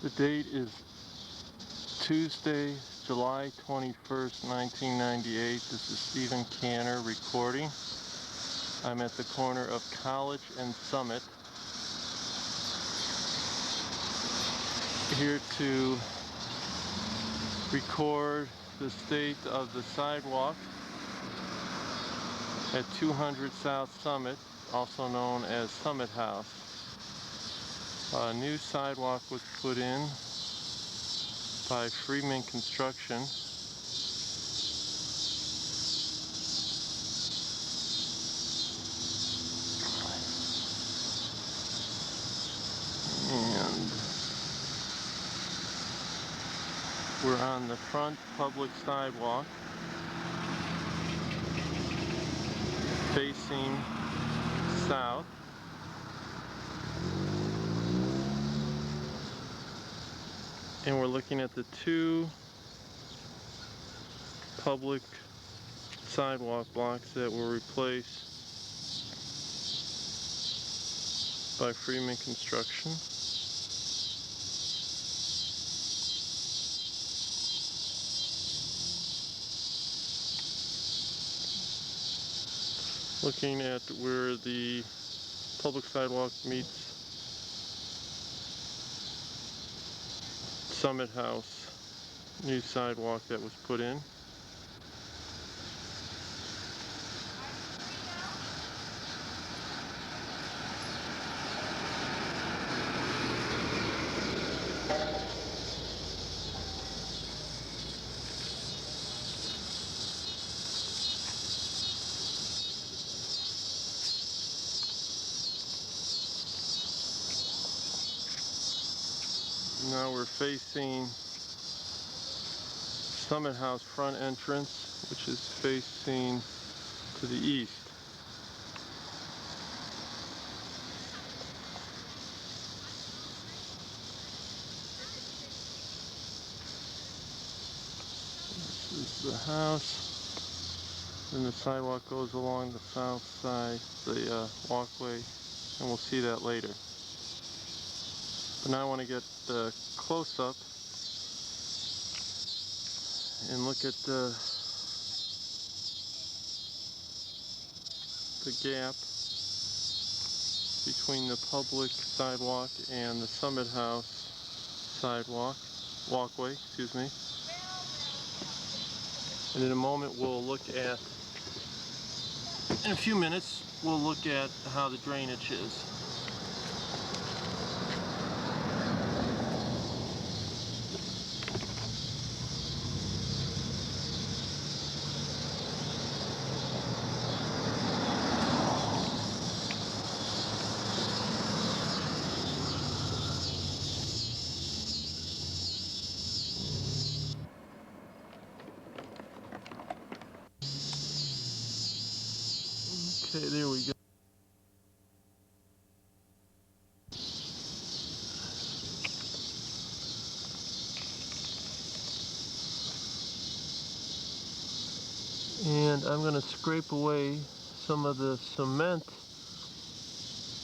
The date is Tuesday, July 21st, 1998. This is Stephen Canner recording. I'm at the corner of College and Summit, here to record the state of the sidewalk at 200 South Summit, also known as Summit House. A new sidewalk was put in by Freeman Construction. And we're on the front public sidewalk facing south. And we're looking at the two public sidewalk blocks that were replaced by Freeman Construction. Looking at where the public sidewalk meets Summit House, new sidewalk that was put in. Now we're facing Summit House front entrance, which is facing to the east. This is the house, and the sidewalk goes along the south side, the walkway, and we'll see that later. But now I want to get the close-up and look at the gap between the public sidewalk and the Summit House walkway, excuse me. And in a moment in a few minutes, we'll look at how the drainage is. Okay, there we go. And I'm going to scrape away some of the cement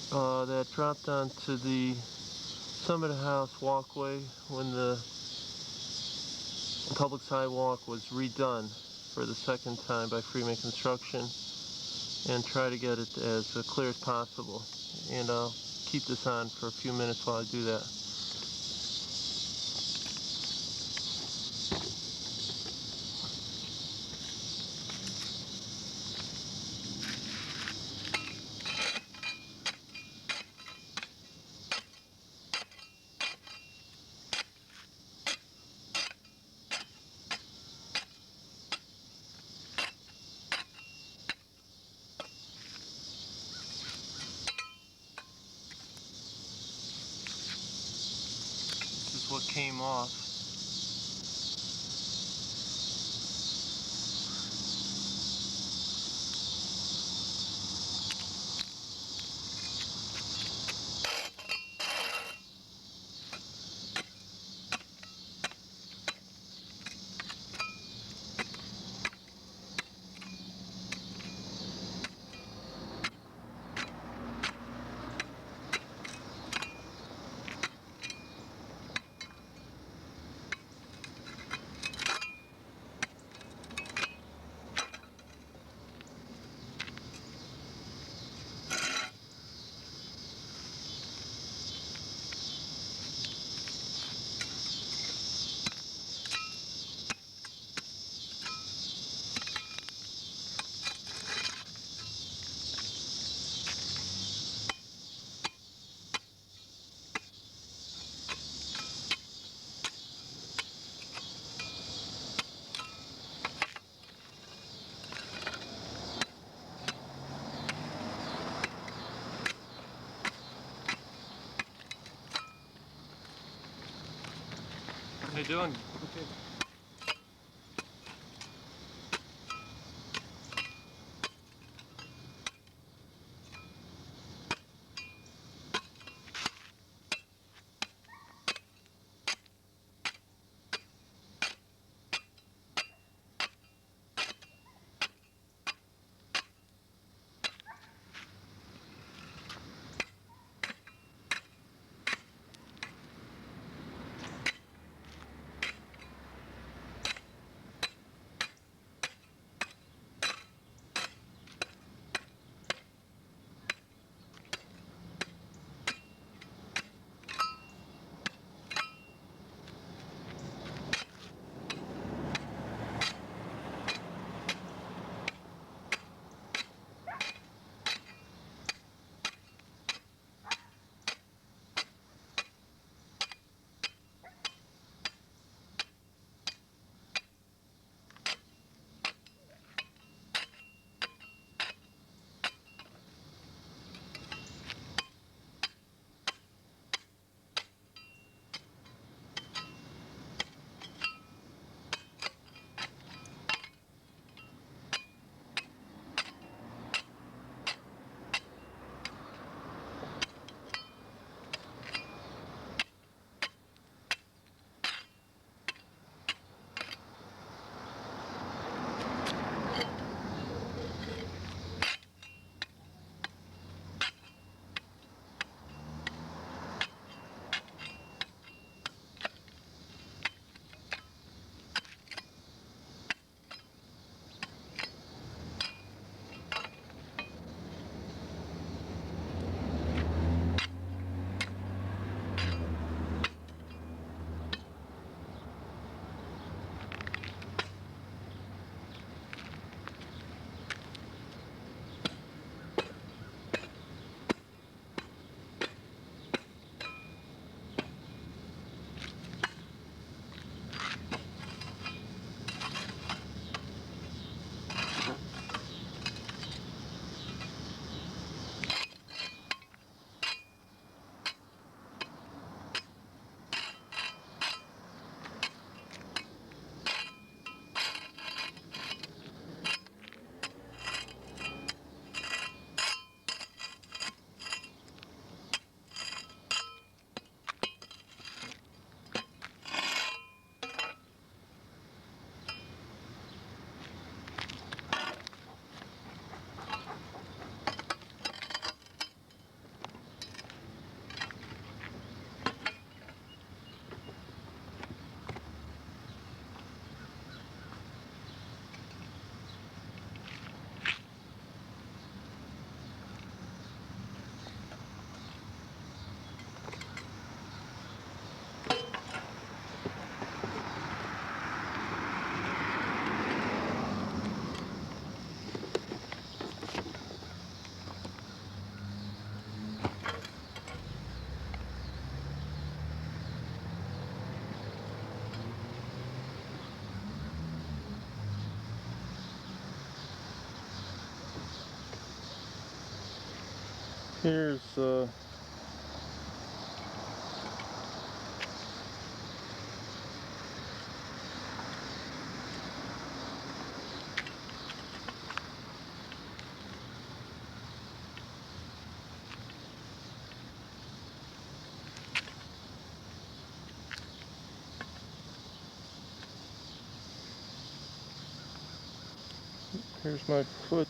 that dropped onto the Summit House walkway when the public sidewalk was redone for the second time by Freeman Construction, and try to get it as clear as possible. And I'll keep this on for a few minutes while I do that. This is what came off. How you doing? Okay. Here's here's my foot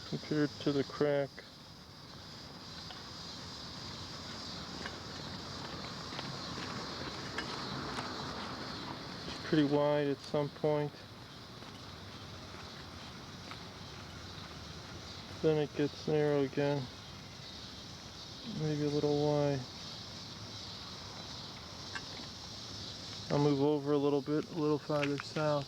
compared to the crack. It's pretty wide at some point. Then it gets narrow again. Maybe a little wide. I'll move over a little bit, a little farther south.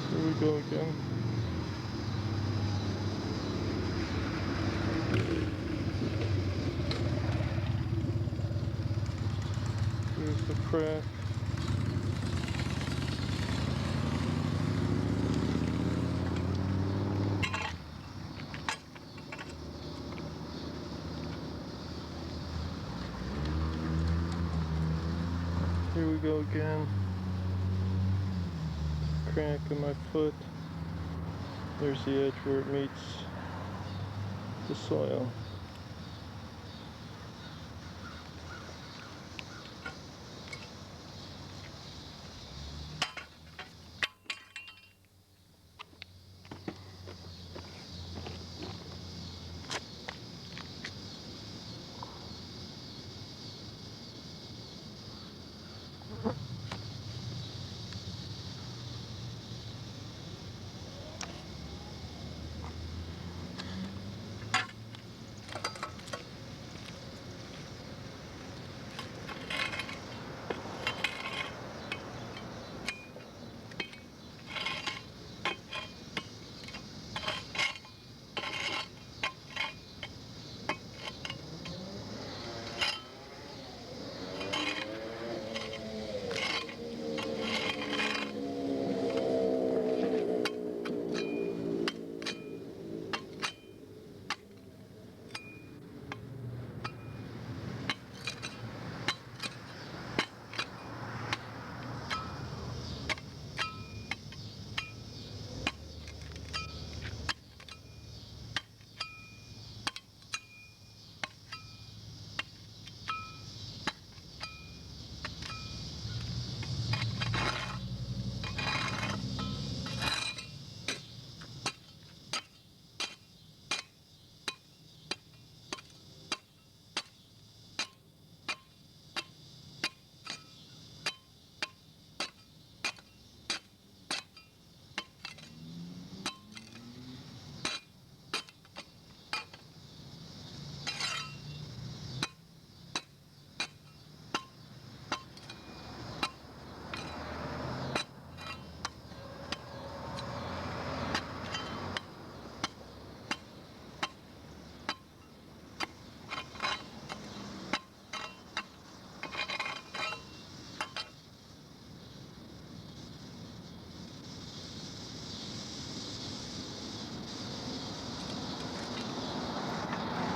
Here we go again. crack. Here we go again. Crack in my foot. There's the edge where it meets the soil.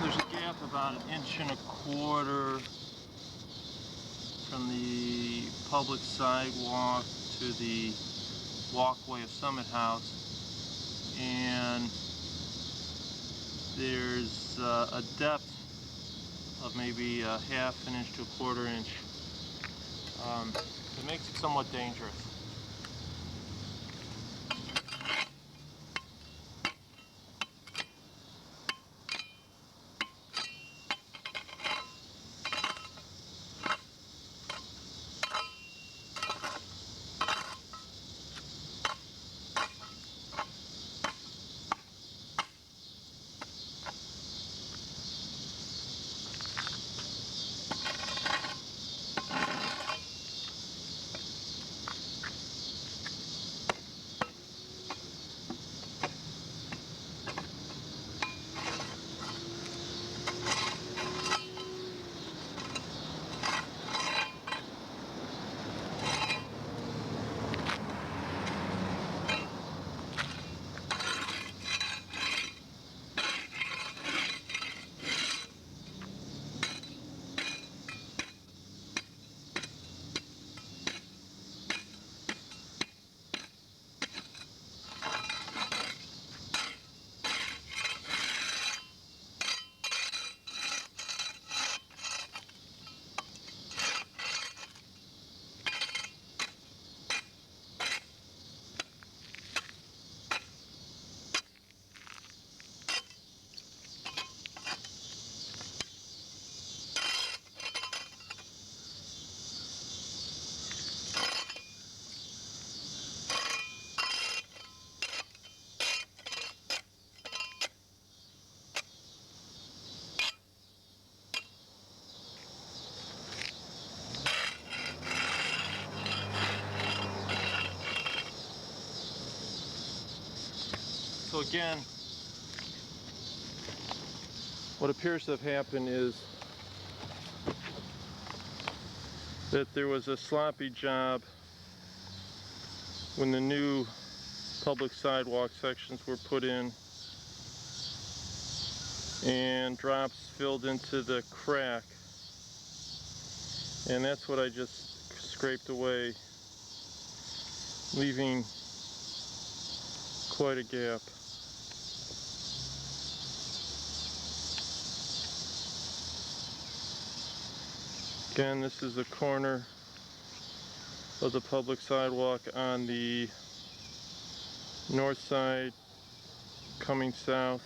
There's a gap about 1.25 inches from the public sidewalk to the walkway of Summit House, and there's a depth of maybe 1/2 inch to 1/4 inch. It makes it somewhat dangerous. So again, what appears to have happened is that there was a sloppy job when the new public sidewalk sections were put in, and drops filled into the crack, and that's what I just scraped away, leaving quite a gap. Again, this is the corner of the public sidewalk on the north side coming south.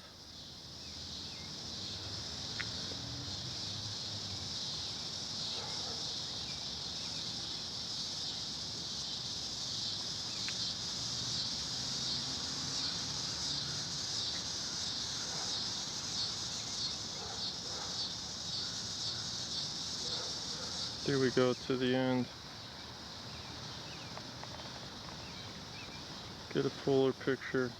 Here we go to the end. Get a fuller picture.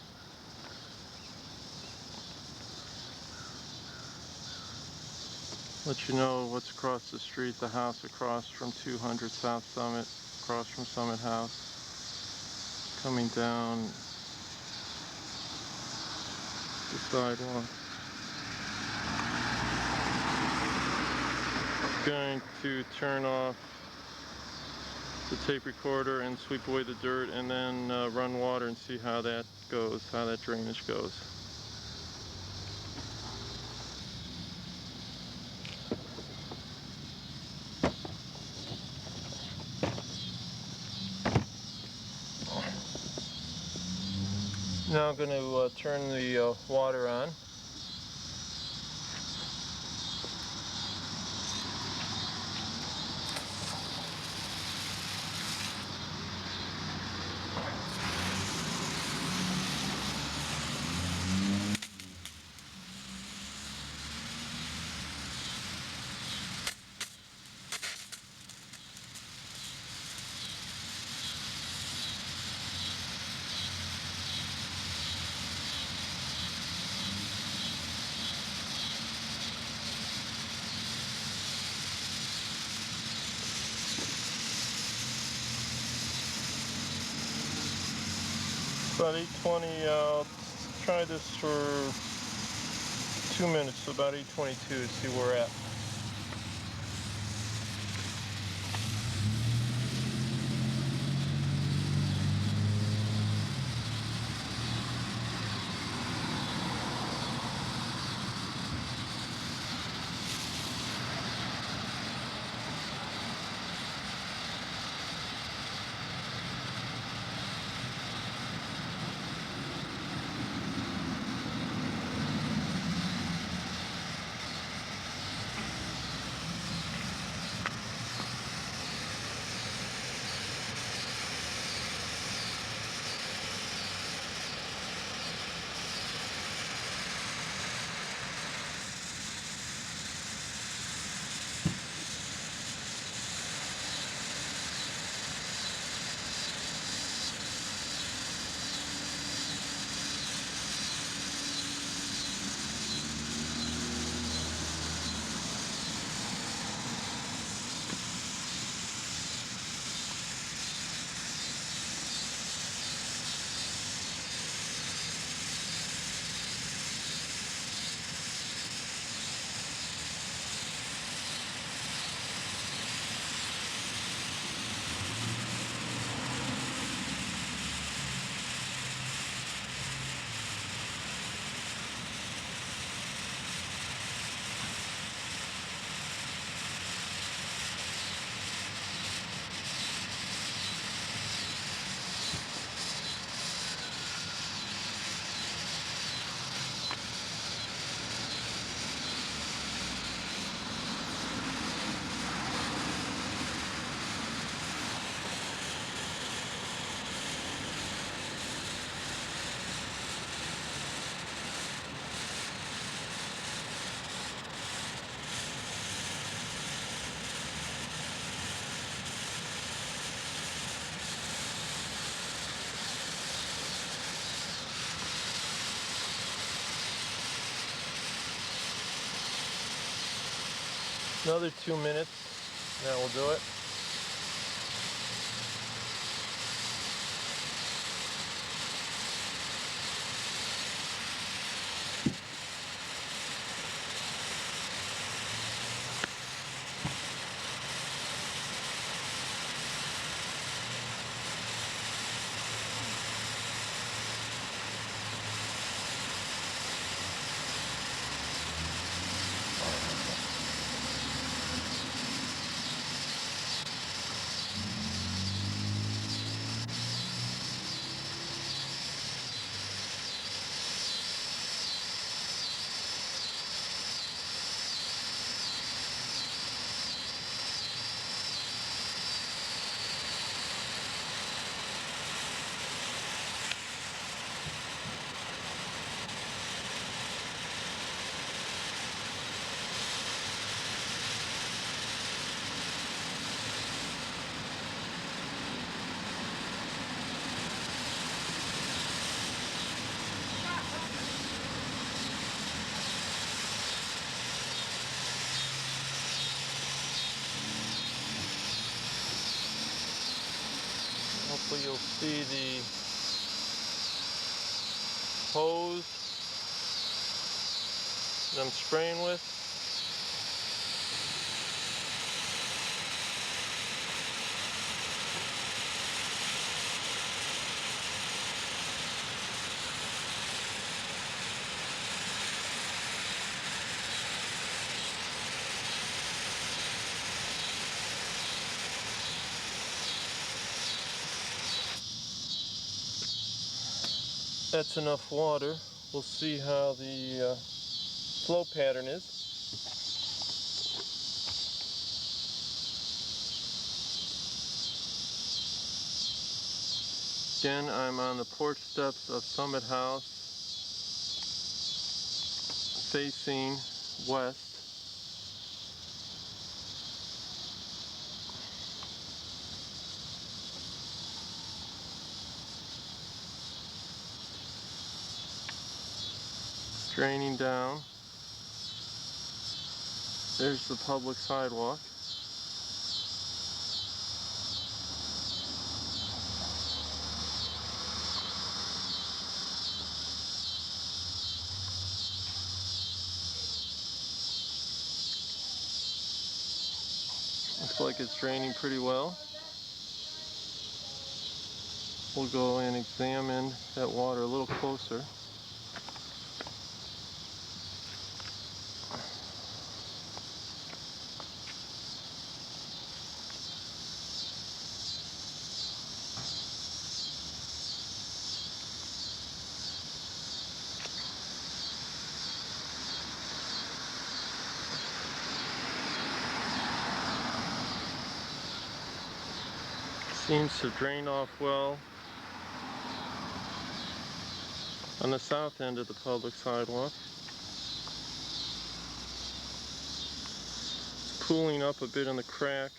Let you know what's across the street, the house across from 200 South Summit, across from Summit House, coming down the sidewalk. Going to turn off the tape recorder and sweep away the dirt, and then run water and see how that goes, how that drainage goes. Now I'm going to turn the water on. About 8:20, I'll try this for 2 minutes, so about 8:22 to see where we're at. Another 2 minutes, that will do it. you'll see the hose that I'm spraying with. That's enough water. We'll see how the flow pattern is. Again, I'm on the porch steps of Summit House, facing west. Draining down. There's the public sidewalk. Looks like it's draining pretty well. We'll go and examine that water a little closer. Seems to drain off well on the south end of the public sidewalk. It's pooling up a bit in the crack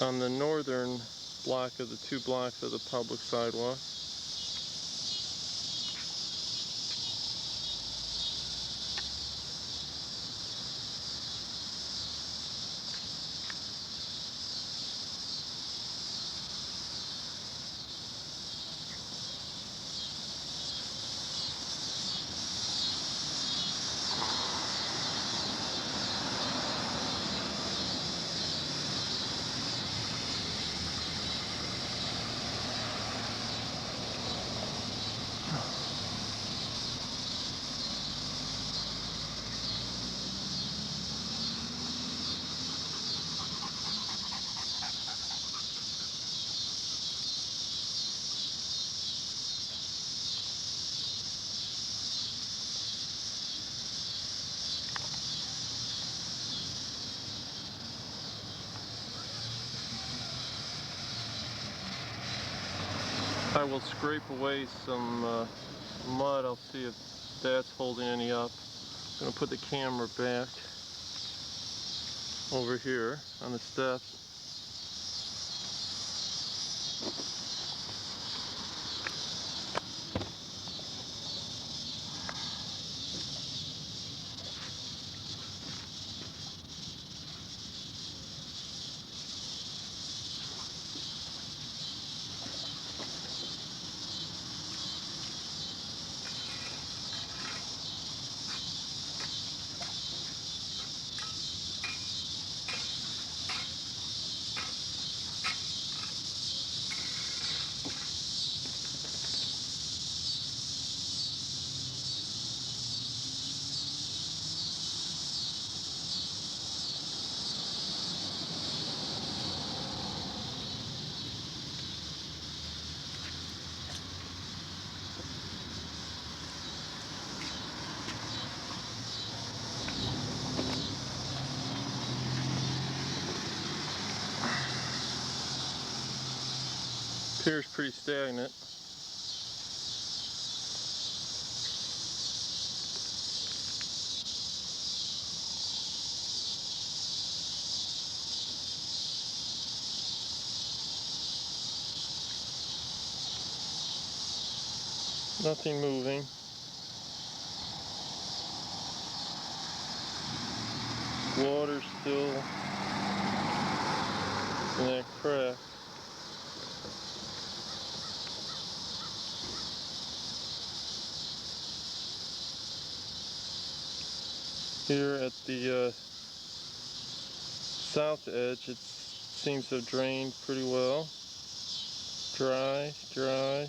on the northern block of the 2 blocks of the public sidewalk. I will scrape away some mud. I'll see if that's holding any up. I'm going to put the camera back over here on the steps. Appears pretty stagnant. Nothing moving. Water still in that crack. Here at the south edge, it seems to have drained pretty well. Dry, dry.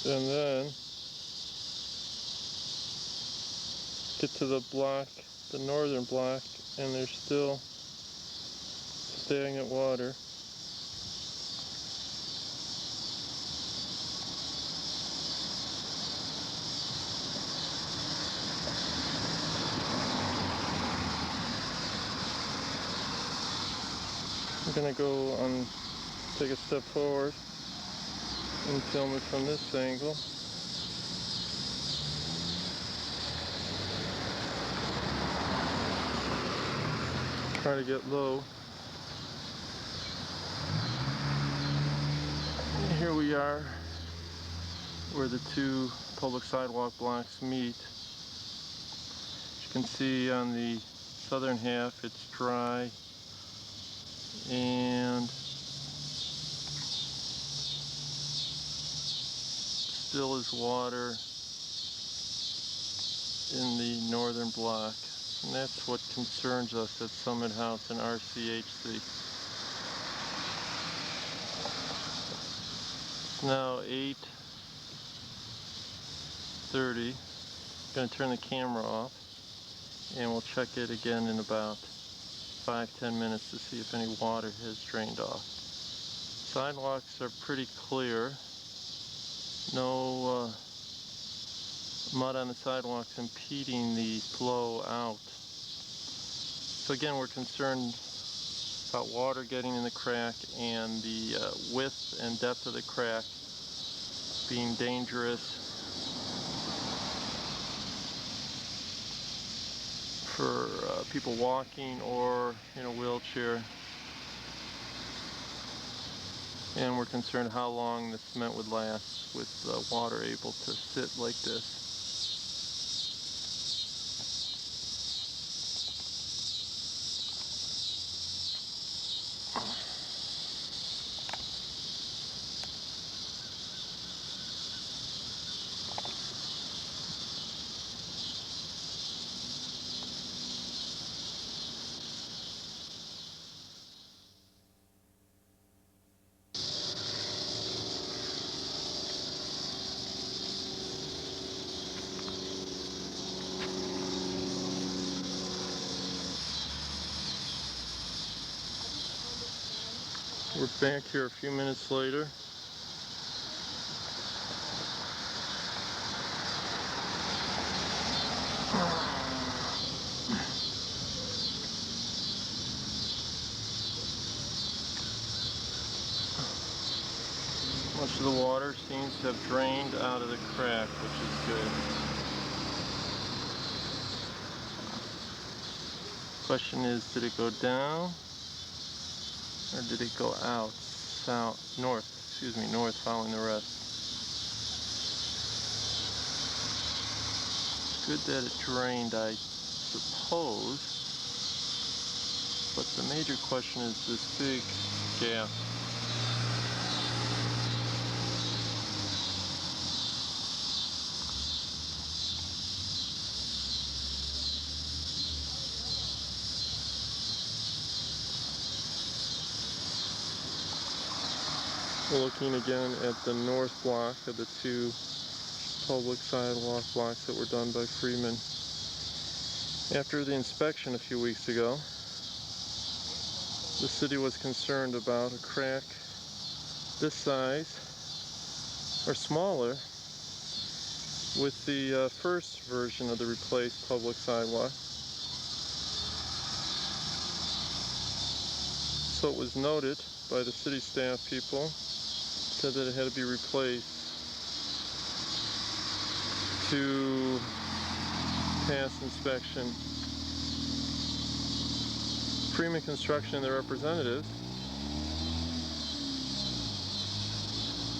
And then get to the block, the northern block, and there's still stagnant water. I'm gonna go and take a step forward and film it from this angle. Try to get low. And here we are where the two public sidewalk blocks meet. As you can see on the southern half it's dry and still is water in the northern block. And that's what concerns us at Summit House and RCHC. It's now 8:30. I'm going to turn the camera off and we'll check it again in about 5-10 minutes to see if any water has drained off. Sidewalks are pretty clear. No mud on the sidewalks impeding the flow out. So again, we're concerned about water getting in the crack and the width and depth of the crack being dangerous for people walking or in a wheelchair. And we're concerned how long the cement would last with water able to sit like this. We're back here a few minutes later. Much of the water seems to have drained out of the crack, which is good. Question is, did it go down or did it go out? North following the rest. It's good that it drained, I suppose, but the major question is this big gap. We're looking again at the north block of the two public sidewalk blocks that were done by Freeman. After the inspection a few weeks ago, the city was concerned about a crack this size or smaller with the first version of the replaced public sidewalk. So it was noted by the city staff people, said that it had to be replaced to pass inspection. Freeman Construction and their representatives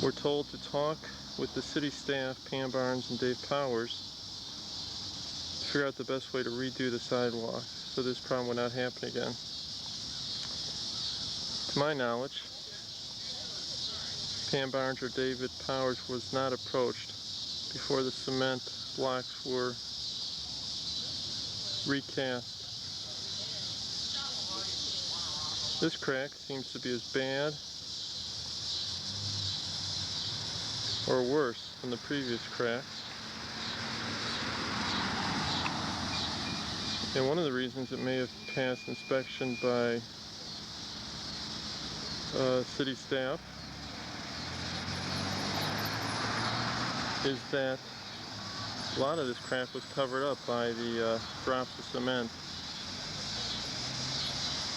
were told to talk with the city staff, Pam Barnes and Dave Powers, figure out the best way to redo the sidewalk so this problem would not happen again. To my knowledge, Pam Barnes or David Powers was not approached before the cement blocks were recast. This crack seems to be as bad or worse than the previous cracks. And one of the reasons it may have passed inspection by city staff is that a lot of this crack was covered up by the drops of cement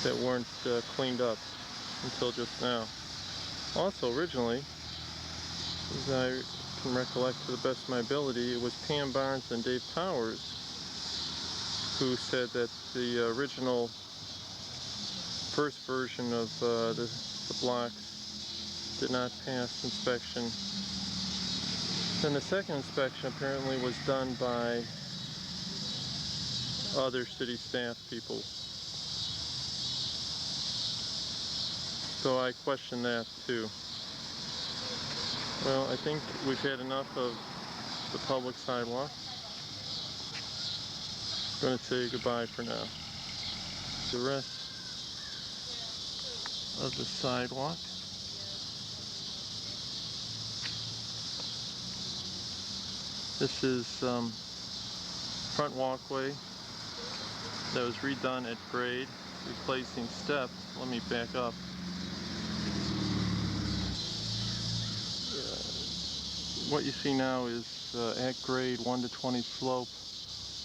that weren't cleaned up until just now. Also, originally, as I can recollect to the best of my ability, it was Pam Barnes and Dave Powers who said that the original first version of the blocks did not pass inspection. Then the second inspection apparently was done by other city staff people. So I question that too. Well, I think we've had enough of the public sidewalk. I'm going to say goodbye for now. The rest of the sidewalk. This is front walkway that was redone at grade, replacing steps. Let me back up. What you see now is at grade 1 to 20 slope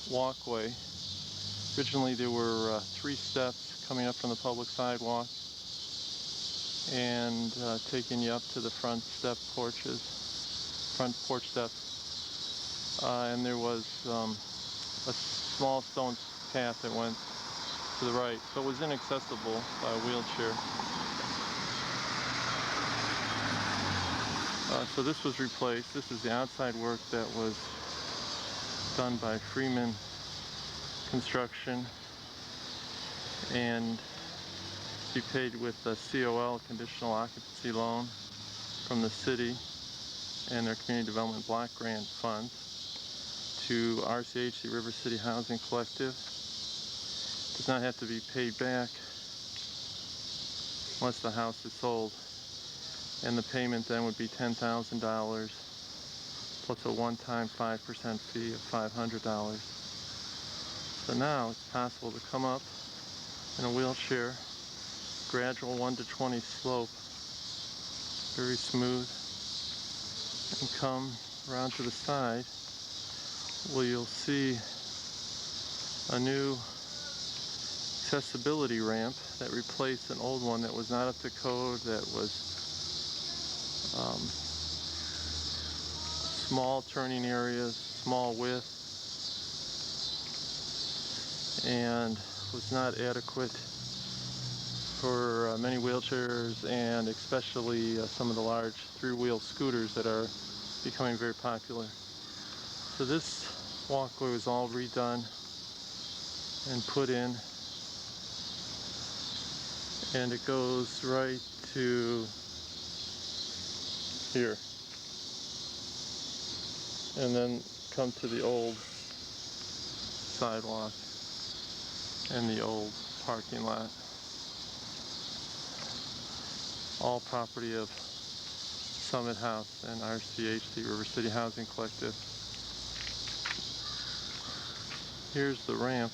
walkway. Originally there were 3 steps coming up from the public sidewalk and taking you up to the front step porches, front porch steps. And there was a small stone path that went to the right, so it was inaccessible by a wheelchair. So this was replaced. This is the outside work that was done by Freeman Construction and be paid with a COL, conditional occupancy loan, from the city and their community development block grant funds to RCH, the River City Housing Collective. Does not have to be paid back unless the house is sold, and the payment then would be $10,000 plus a one-time 5% fee of $500. So now it's possible to come up in a wheelchair, gradual 1 to 20 slope, very smooth, and come around to the side where you'll see a new accessibility ramp that replaced an old one that was not up to code, that was small turning areas, small width, and was not adequate for many wheelchairs, and especially some of the large 3-wheel scooters that are becoming very popular. So this walkway was all redone and put in, and it goes right to here, and then come to the old sidewalk and the old parking lot. All property of Summit House and RCH, the River City Housing Collective. Here's the ramp.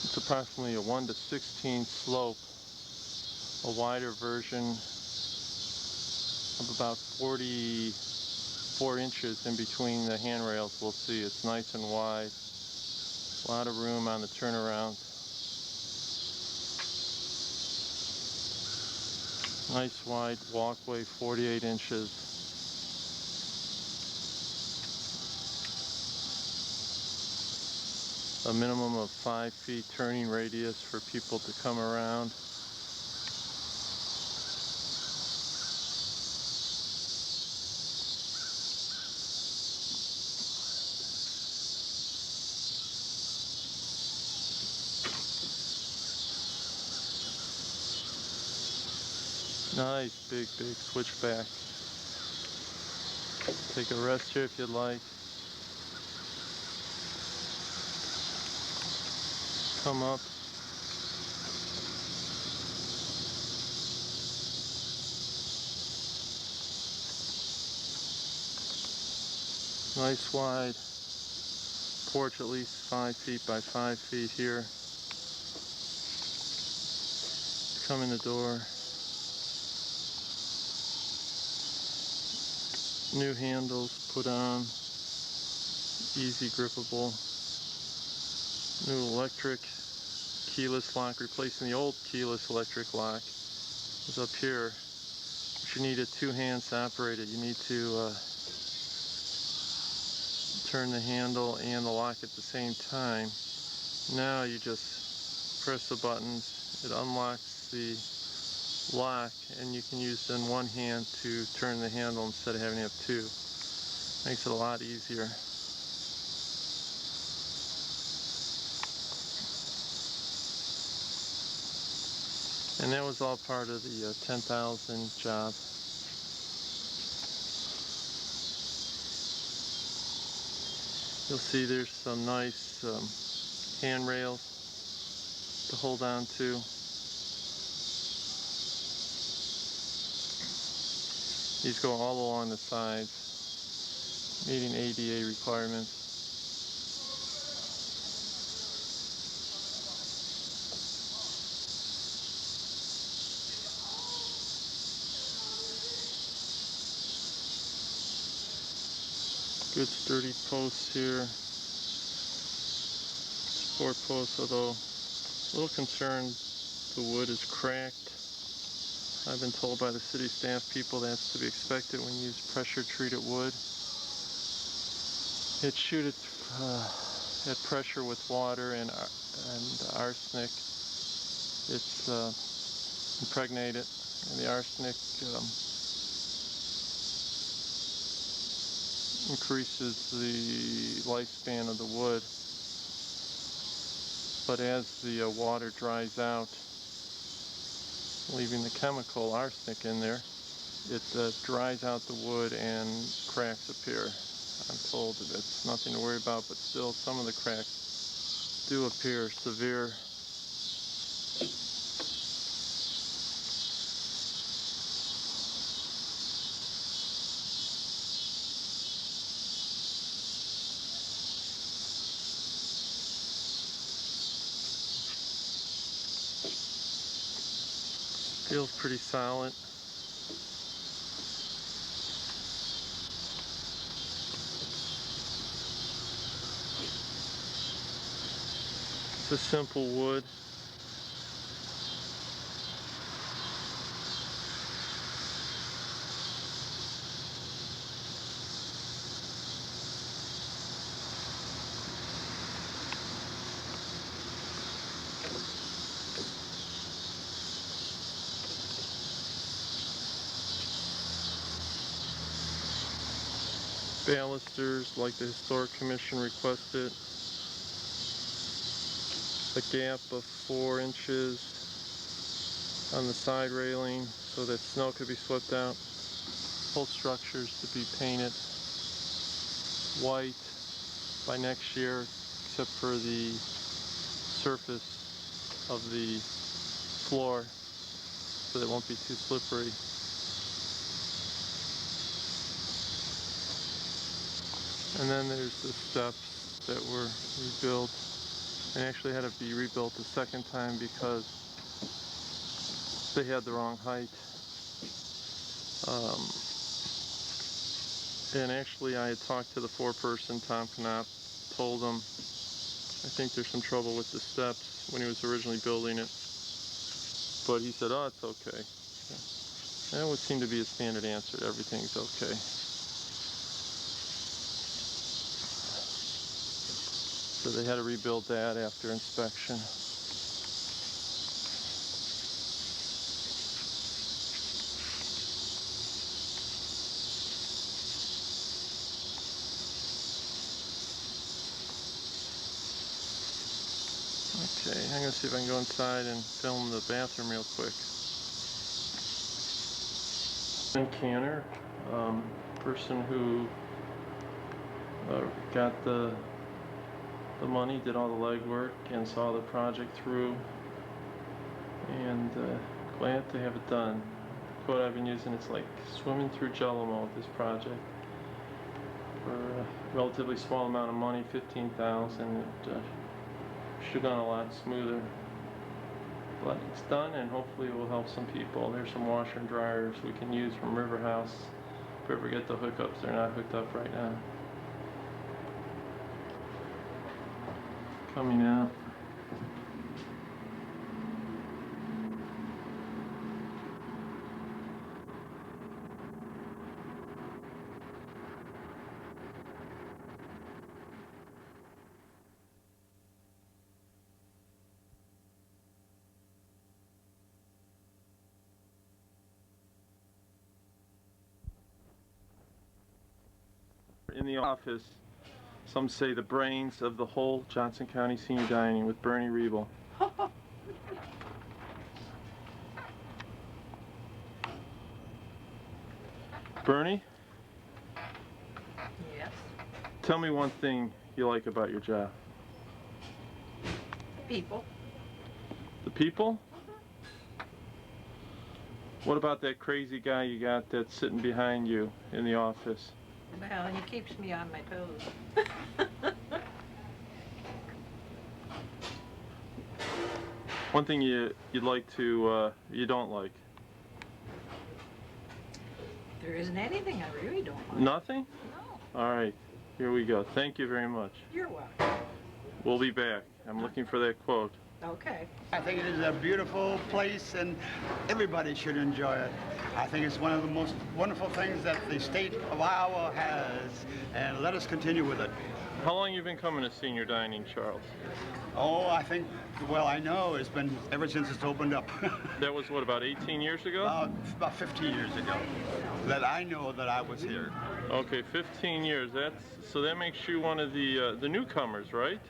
It's approximately a 1 to 16 slope, a wider version of about 44 inches in between the handrails. We'll see it's nice and wide, a lot of room on the turnaround. Nice wide walkway, 48 inches. A minimum of 5 feet turning radius for people to come around. Nice, big switchback. Take a rest here if you'd like. Come up. Nice wide porch, at least 5 feet by 5 feet here. Come in the door. New handles put on. Easy grippable. New electric keyless lock, replacing the old keyless electric lock. Is up here. But you need it two-hands operated. You need to turn the handle and the lock at the same time. Now you just press the buttons, it unlocks the lock, and you can use then one hand to turn the handle instead of having to have two. Makes it a lot easier. And that was all part of the 10,000 job. You'll see there's some nice handrails to hold on to. These go all along the sides, meeting ADA requirements. Good sturdy posts here. Support posts, although a little concerned the wood is cracked. I've been told by the city staff people that's to be expected when you use pressure treated wood. It shoot at pressure with water and arsenic. It's impregnated, and the arsenic increases the lifespan of the wood. But as the water dries out, leaving the chemical arsenic in there, it dries out the wood and cracks appear. I'm told that it's nothing to worry about, but still some of the cracks do appear severe. Feels pretty solid. It's a simple wood. Balusters, like the Historic Commission requested. A gap of 4 inches on the side railing so that snow could be swept out. Whole structures to be painted white by next year, except for the surface of the floor so that it won't be too slippery. And then there's the steps that were rebuilt, and actually had to be rebuilt a second time because they had the wrong height. And actually I had talked to the foreperson, Tom Knopp, told him I think there's some trouble with the steps when he was originally building it. But he said, oh, it's okay. That would seem to be a standard answer, everything's okay. So they had to rebuild that after inspection. Okay, I'm going to see if I can go inside and film the bathroom real quick. Canner, person who got the money, did all the legwork, and saw the project through, and glad to have it done. The quote I've been using, it's like swimming through Jello with this project. For a relatively small amount of money, $15,000, it should have gone a lot smoother. But it's done, and hopefully it will help some people. There's some washer and dryers we can use from River House. If we ever get the hookups, they're not hooked up right now. Coming out. In the office, some say the brains of the whole Johnson County Senior Dining with Bernie Riebel. Bernie? Yes? Tell me one thing you like about your job. People. The people? What about that crazy guy you got that's sitting behind you in the office? Well, he keeps me on my toes. One thing you'd like to, you don't like? There isn't anything I really don't like. Nothing? No. All right, here we go. Thank you very much. You're welcome. We'll be back. I'm looking for that quote. Okay. I think it is a beautiful place and everybody should enjoy it. I think it's one of the most wonderful things that the state of Iowa has, and let us continue with it. How long you been coming to Senior Dining, Charles? Oh, I think, well, I know it's been ever since it's opened up. That was what, about 18 years ago? About 15 years ago that I know that I was here. Okay, 15 years. So that makes you one of the newcomers, right?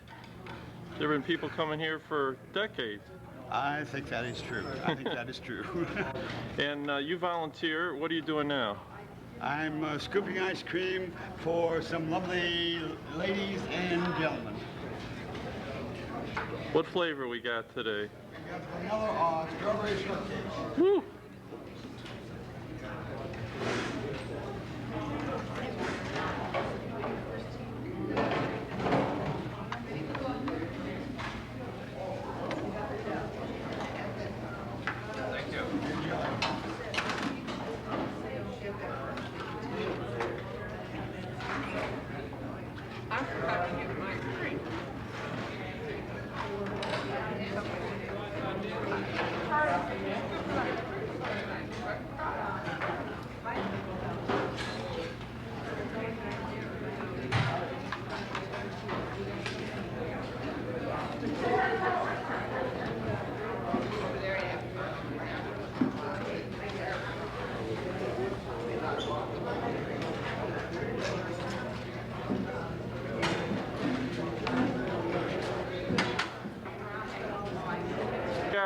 There have been people coming here for decades. I think that is true. I think that is true. And you volunteer. What are you doing now? I'm scooping ice cream for some lovely ladies and gentlemen. What flavor we got today? We got vanilla strawberry shortcake. Woo!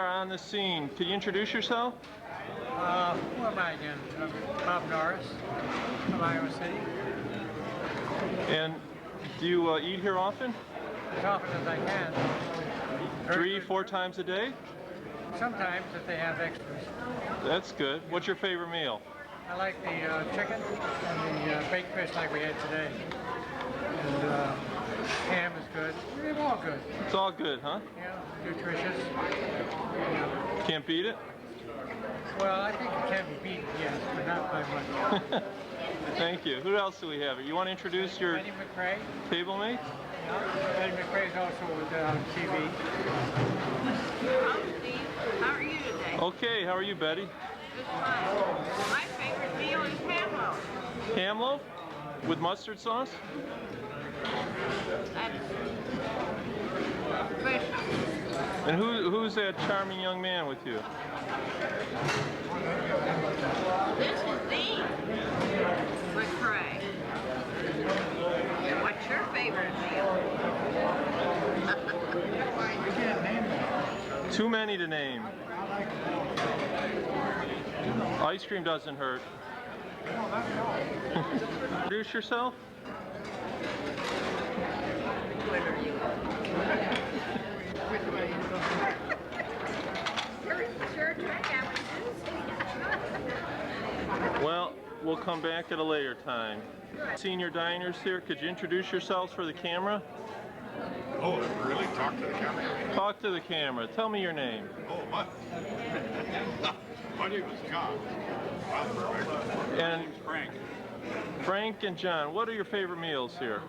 On the scene. Could you introduce yourself? Who am I again? Bob Norris from Iowa City. And do you eat here often? As often as I can. 3, 4 times a day? Sometimes if they have extras. That's good. What's your favorite meal? I like the chicken and the baked fish like we had today. And ham is good. They're all good. It's all good, huh? Yeah, nutritious. Can't beat it? Well, I think it can be beaten, yes, but not by much. Thank you. Who else do we have? You want to introduce your Eddie McRae. table mates? Yeah, Eddie McRae is also on TV. Hello, Steve. How are you today? Okay, how are you, Betty? Just fine. My favorite meal is ham loaf. Ham loaf? With mustard sauce? That's special. And who's that charming young man with you? This is Dean McRae. What's your favorite meal? Too many to name. Ice cream doesn't hurt. Introduce yourself. Well, we'll come back at a later time. Senior diners here, could you introduce yourselves for the camera? Oh, really? Talk to the camera? Talk to the camera. Tell me your name. Oh, my name is John. And Frank. Frank and John, what are your favorite meals here?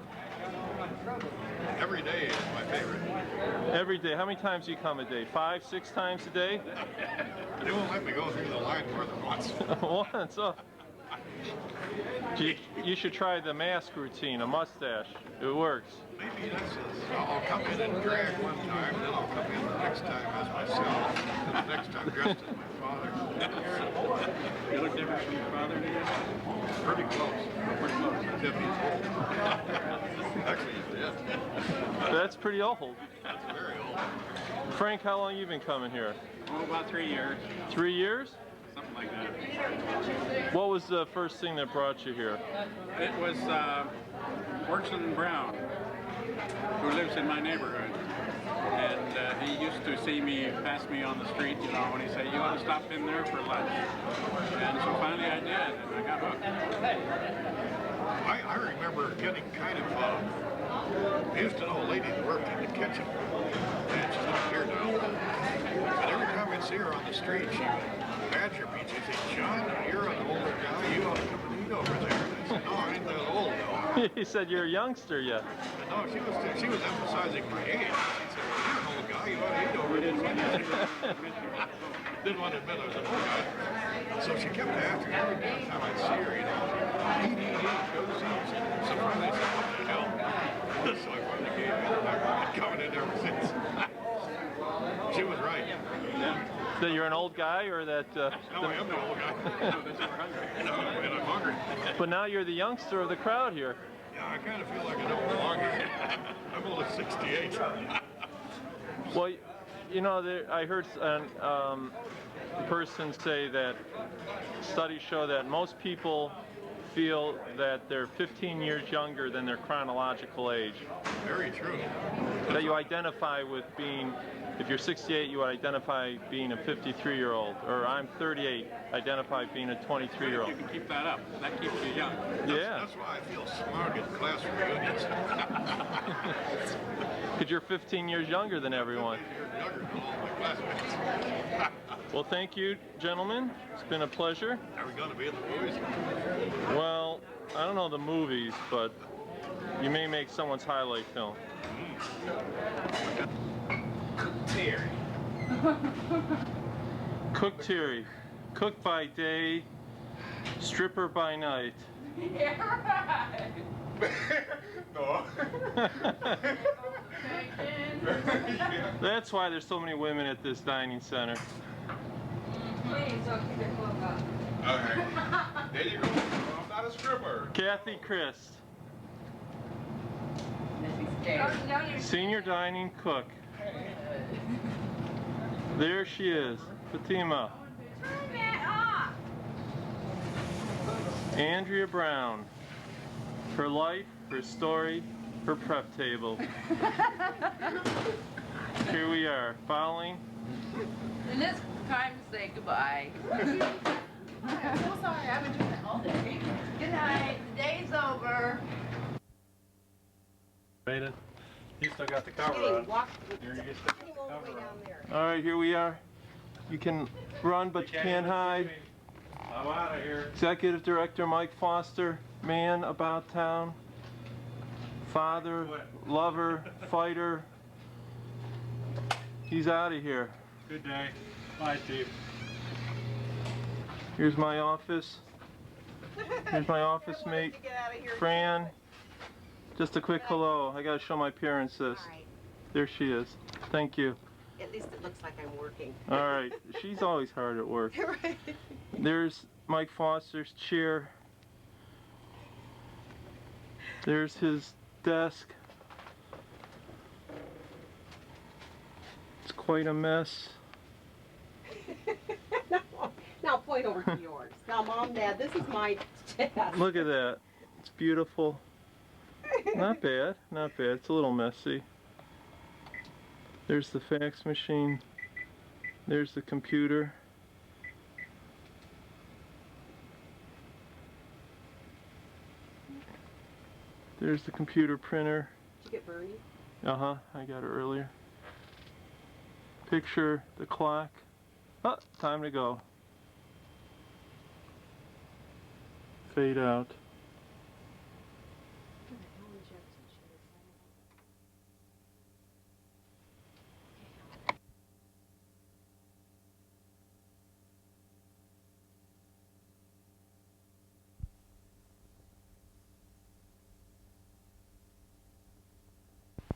Every day is my favorite. Every day. How many times do you come a day? 5, 6 times a day? They won't let me go through the line more than once. Once. Oh. You should try the mask routine, a mustache. It works. Maybe that's it. I'll come in and drag one time, then I'll come in the next time as myself, and the next time dressed as my father. You look different from your father, do you? Pretty close. Pretty close. As if he's old. Actually, he's dead. That's pretty old. That's very old. Frank, how long you been coming here? Oh, about 3 years. 3 years? Something like that. What was the first thing that brought you here? It was Orson Brown, who lives in my neighborhood. And he used to see me, pass me on the street, you know, when he said, you want to stop in there for lunch? And so finally I did, and I got hooked. I remember getting kind of, I used to know a lady that worked in the kitchen, and she's not here now. But every time I'd see her on the street, she would badger me. She'd say, John, you're an older guy, you ought to come and eat over there. And I said, no, I ain't that old though. He said you're a youngster yet. No, she was emphasizing my age. She said, well, you're an old guy, you ought to eat over there. Didn't want to admit I was an old guy. So she kept after me every time I'd see her, you know, eat, go to see. So finally I said, what the hell? So I finally gave in. I've been coming in ever since. She was right. That you're an old guy, or that... No, I am an old guy. No, and I'm hungry. But now you're the youngster of the crowd here. Yeah, I kind of feel like I don't belong here. I'm only 68. Well, you know, I heard a person say that studies show that most people feel that they're 15 years younger than their chronological age. Very true. That you identify with being, if you're 68, you identify being a 53-year-old, or I'm 38, identify being a 23-year-old. You can keep that up. That keeps you young. Yeah. That's why I feel smart in class reunions. Because you're 15 years younger than everyone. You're younger than all my classmates. Well, thank you, gentlemen. It's been a pleasure. Are we going to be in the movies? Well, I don't know the movies, but you may make someone's highlight film. Terry. Cook Terry. Cook by day, stripper by night. No. That's why there's so many women at this dining center. Okay. There you go. I'm not a stripper. Kathy Christ, senior dining cook. There she is, Fatima. Turn that off. Andrea Brown. Her life, her story, her prep table. Here we are, following. And it's time to say goodbye. I'm so sorry. I've been doing it all day. Good night. The day's over. Maiden, you still got the cover on. Here, you still got the cover on. All right, here we are. You can run, but you can't hide. I'm out of here. Executive Director Mike Foster, man about town, father, lover, fighter. He's out of here. Good day. Bye, Chief. Here's my office. Here's my office mate, Fran. Just a quick hello. I gotta show my parents this. Alright. There she is. Thank you. At least it looks like I'm working. All right. She's always hard at work. Right. There's Mike Foster's chair. There's his desk. It's quite a mess. Now point over to yours. Now, Mom, Dad, this is my Look at that. It's beautiful. Not bad, not bad. It's a little messy. There's the fax machine. There's the computer. There's the computer printer. Did you get Bernie? Uh-huh, I got it earlier. Picture the clock. Oh, time to go. Fade out.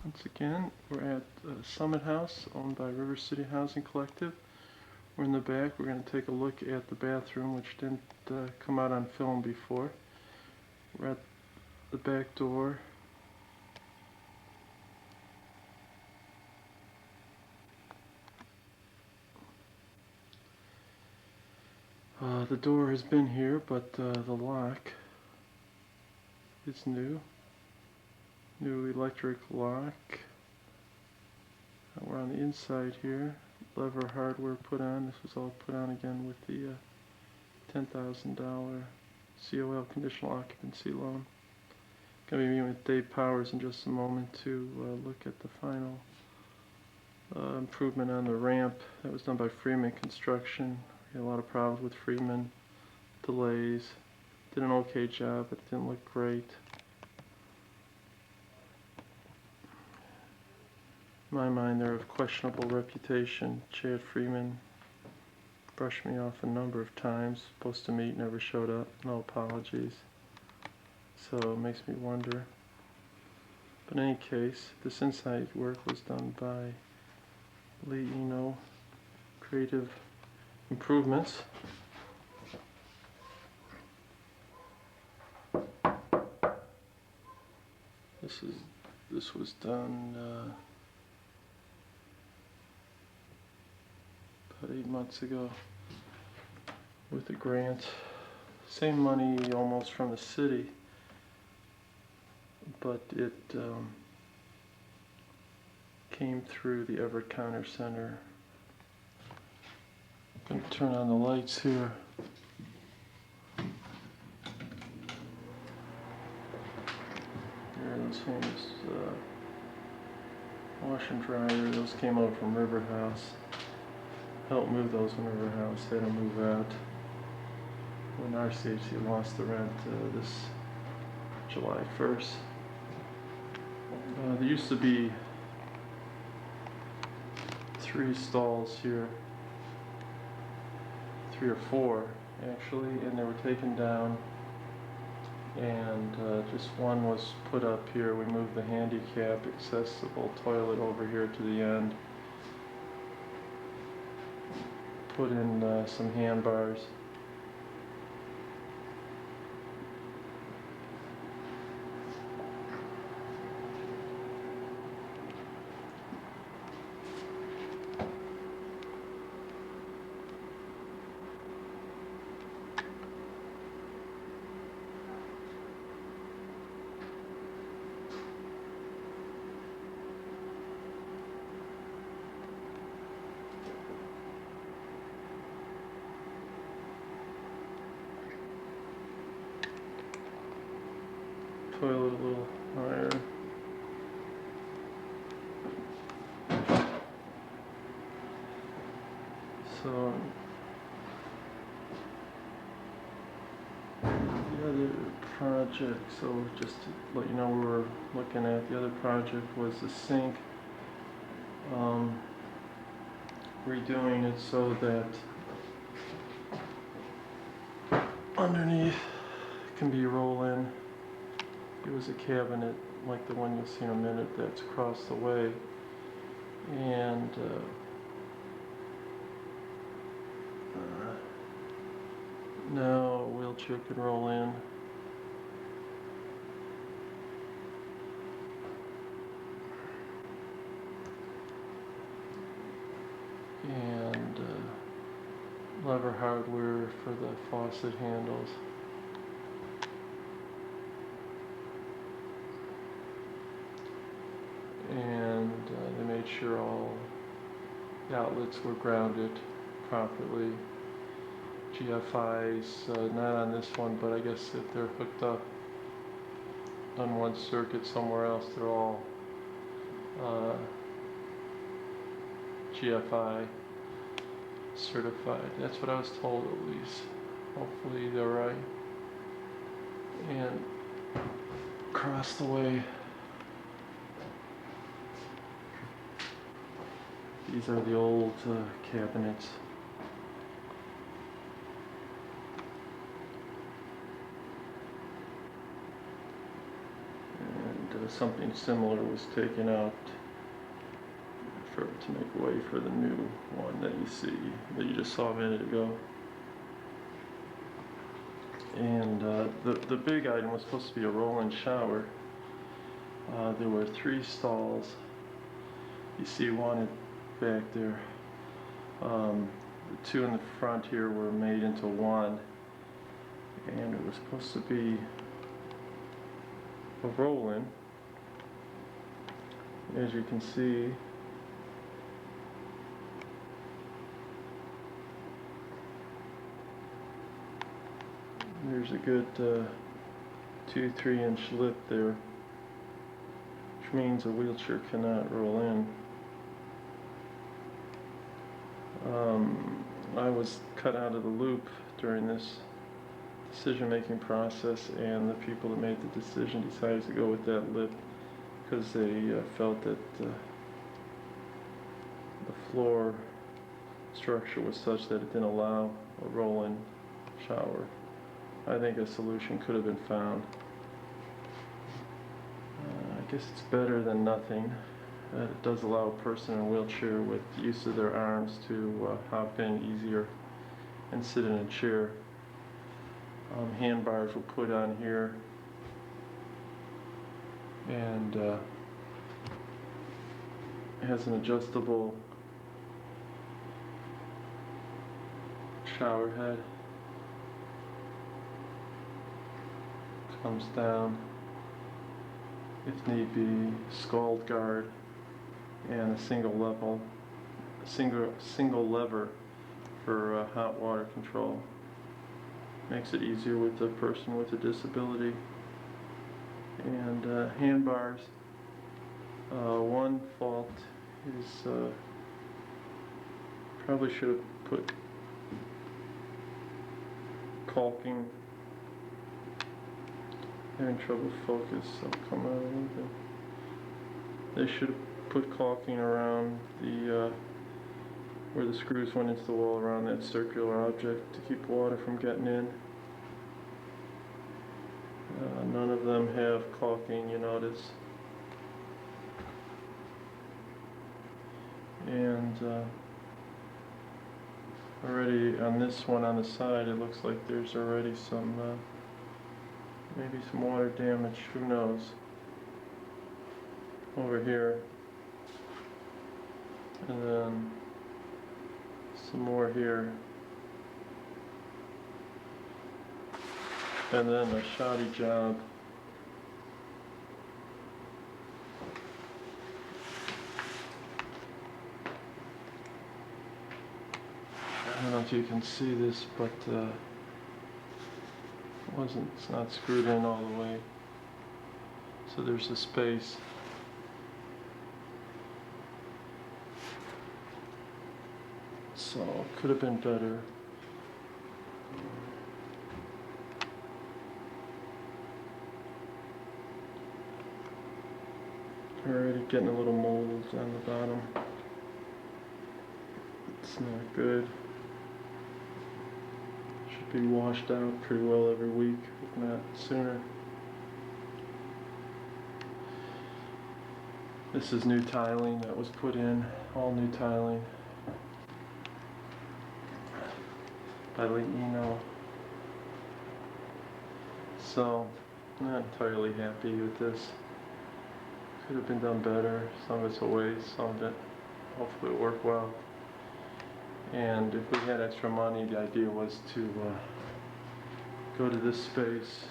Once again, we're at Summit House, owned by River City Housing Collective. We're in the back. We're going to take a look at the bathroom, which didn't come out on film before. We're at the back door. The door has been here, but the lock is new. New electric lock. We're on the inside here. Lever hardware put on. This was all put on again with the $10,000 COL conditional occupancy loan. Going to be meeting with Dave Powers in just a moment to look at the final improvement on the ramp. That was done by Freeman Construction. We had a lot of problems with Freeman. Delays. Did an okay job, but it didn't look great. In my mind, they're of questionable reputation. Chad Freeman brushed me off a number of times. Supposed to meet, never showed up. No apologies. So it makes me wonder. But in any case, this inside work was done by Lee Eno Creative Improvements. This was done about 8 months ago with a grant. Same money almost from the city, but it came through the Everett Counter Center. I'm going to turn on the lights here. Here are those famous wash and dryer. Those came over from River House. Helped move those in River House. They had to move out when RCHC lost the rent this July 1st. There used to be 3 stalls here. 3 or 4 actually, and they were taken down, and just one was put up here. We moved the handicap accessible toilet over here to the end, put in some handbars. Toilet a little higher. So the other project, so just to let you know, we were looking at the other project was the sink. Redoing it so that underneath can be roll-in. It was a cabinet like the one you'll see in a minute that's across the way, and now a wheelchair can roll in. And lever hardware for the faucet handles. and they made sure all the outlets were grounded properly. GFIs, not on this one, but I guess if they're hooked up on one circuit somewhere else, they're all GFI certified. That's what I was told, at least. Hopefully they're right. And across the way, these are the old cabinets. And something similar was taken out to make way for the new one that you see, that you just saw a minute ago. And the big item was supposed to be a roll-in shower. There were 3 stalls. You see one back there. The 2 in the front here were made into one, and it was supposed to be a roll-in. As you can see, there's a good 2-3 inch lip there, which means a wheelchair cannot roll in. I was cut out of the loop during this decision-making process, and the people that made the decision decided to go with that lip because they felt that the floor structure was such that it didn't allow a roll-in shower. I think a solution could have been found. I guess it's better than nothing. It does allow a person in a wheelchair with use of their arms to hop in easier and sit in a chair. Handbars were put on here, and it has an adjustable shower head. Comes down, if need be, scald guard, and a single lever for hot water control. Makes it easier with a person with a disability. And handbars. One fault is probably should have put caulking. They're in trouble focus, so I'll come out a little bit. They should have put caulking around the where the screws went into the wall, around that circular object to keep water from getting in. None of them have caulking, you notice. And already on this one on the side, it looks like there's already some maybe some water damage, who knows. Over here, and then some more here, and then a shoddy job. I don't know if you can see this, but it's not screwed in all the way, so there's a space. So it could have been better. Already getting a little mold on the bottom. It's not good. Should be washed out pretty well every week, if not sooner. This is new tiling that was put in, all new tiling by Leino. So, I'm not entirely happy with this. Could have been done better. Some of it's a waste, some of it hopefully will work well. And if we had extra money, the idea was to go to this space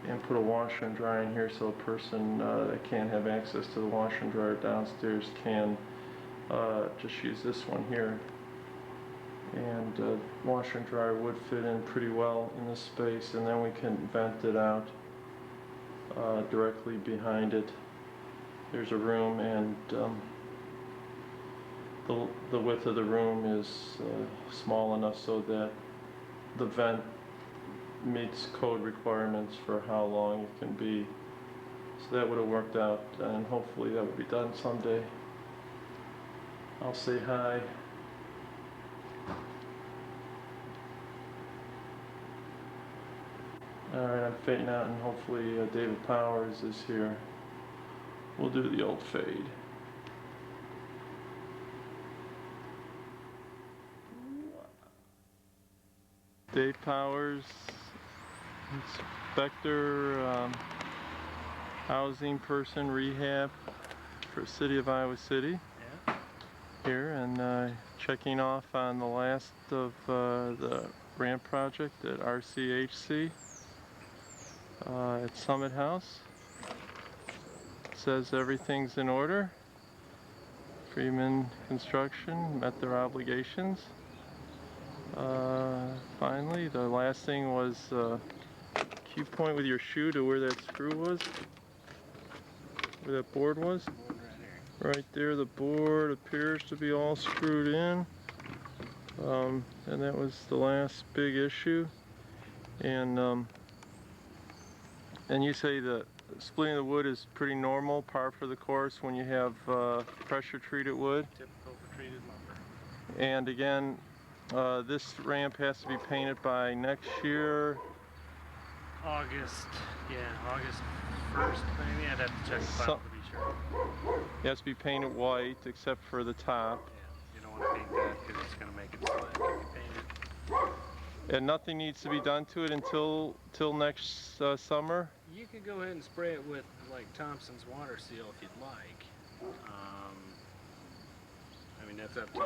and put a washer and dryer in here so a person that can't have access to the washer and dryer downstairs can just use this one here. And washer and dryer would fit in pretty well in this space, and then we can vent it out directly behind it. There's a room, and the width of the room is small enough so that the vent meets code requirements for how long it can be. So that would have worked out, and hopefully that would be done someday. I'll say hi. Alright, I'm fading out, and hopefully David Powers is here. We'll do the old fade. Dave Powers, inspector, housing person, rehab for City of Iowa City. Yeah. Here, and checking off on the last of the ramp project at RCHC at Summit House. Says everything's in order. Freeman Construction met their obligations. Finally, the last thing was, can you point with your shoe to where that screw was? Where that board was? Right there, the board appears to be all screwed in. And that was the last big issue. And you say that splitting the wood is pretty normal, par for the course when you have pressure treated wood? Typical for treated lumber. And again, this ramp has to be painted by next year. August 1st maybe. I'd have to check the file to be sure. It has to be painted white except for the top. Yeah, you don't want to paint that because it's going to make it slick if you paint it. And nothing needs to be done to it until next summer? You could go ahead and spray it with like Thompson's water seal if you'd like. I mean, that's up to you.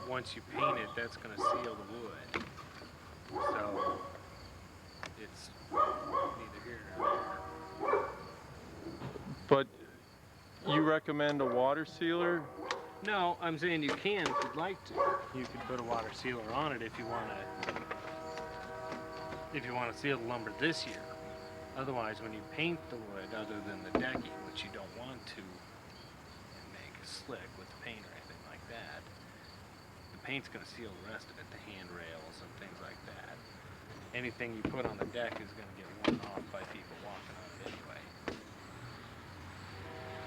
Once you paint it, that's going to seal the wood. So it's neither here nor there. But you recommend a water sealer? No, I'm saying you can if you'd like to. You could put a water sealer on it if you want to seal the lumber this year. Otherwise, when you paint the wood, other than the decking, which you don't want to make slick with the paint or anything like that, the paint's going to seal the rest of it, the handrails and things like that. Anything you put on the deck is going to get worn off by people walking on it anyway.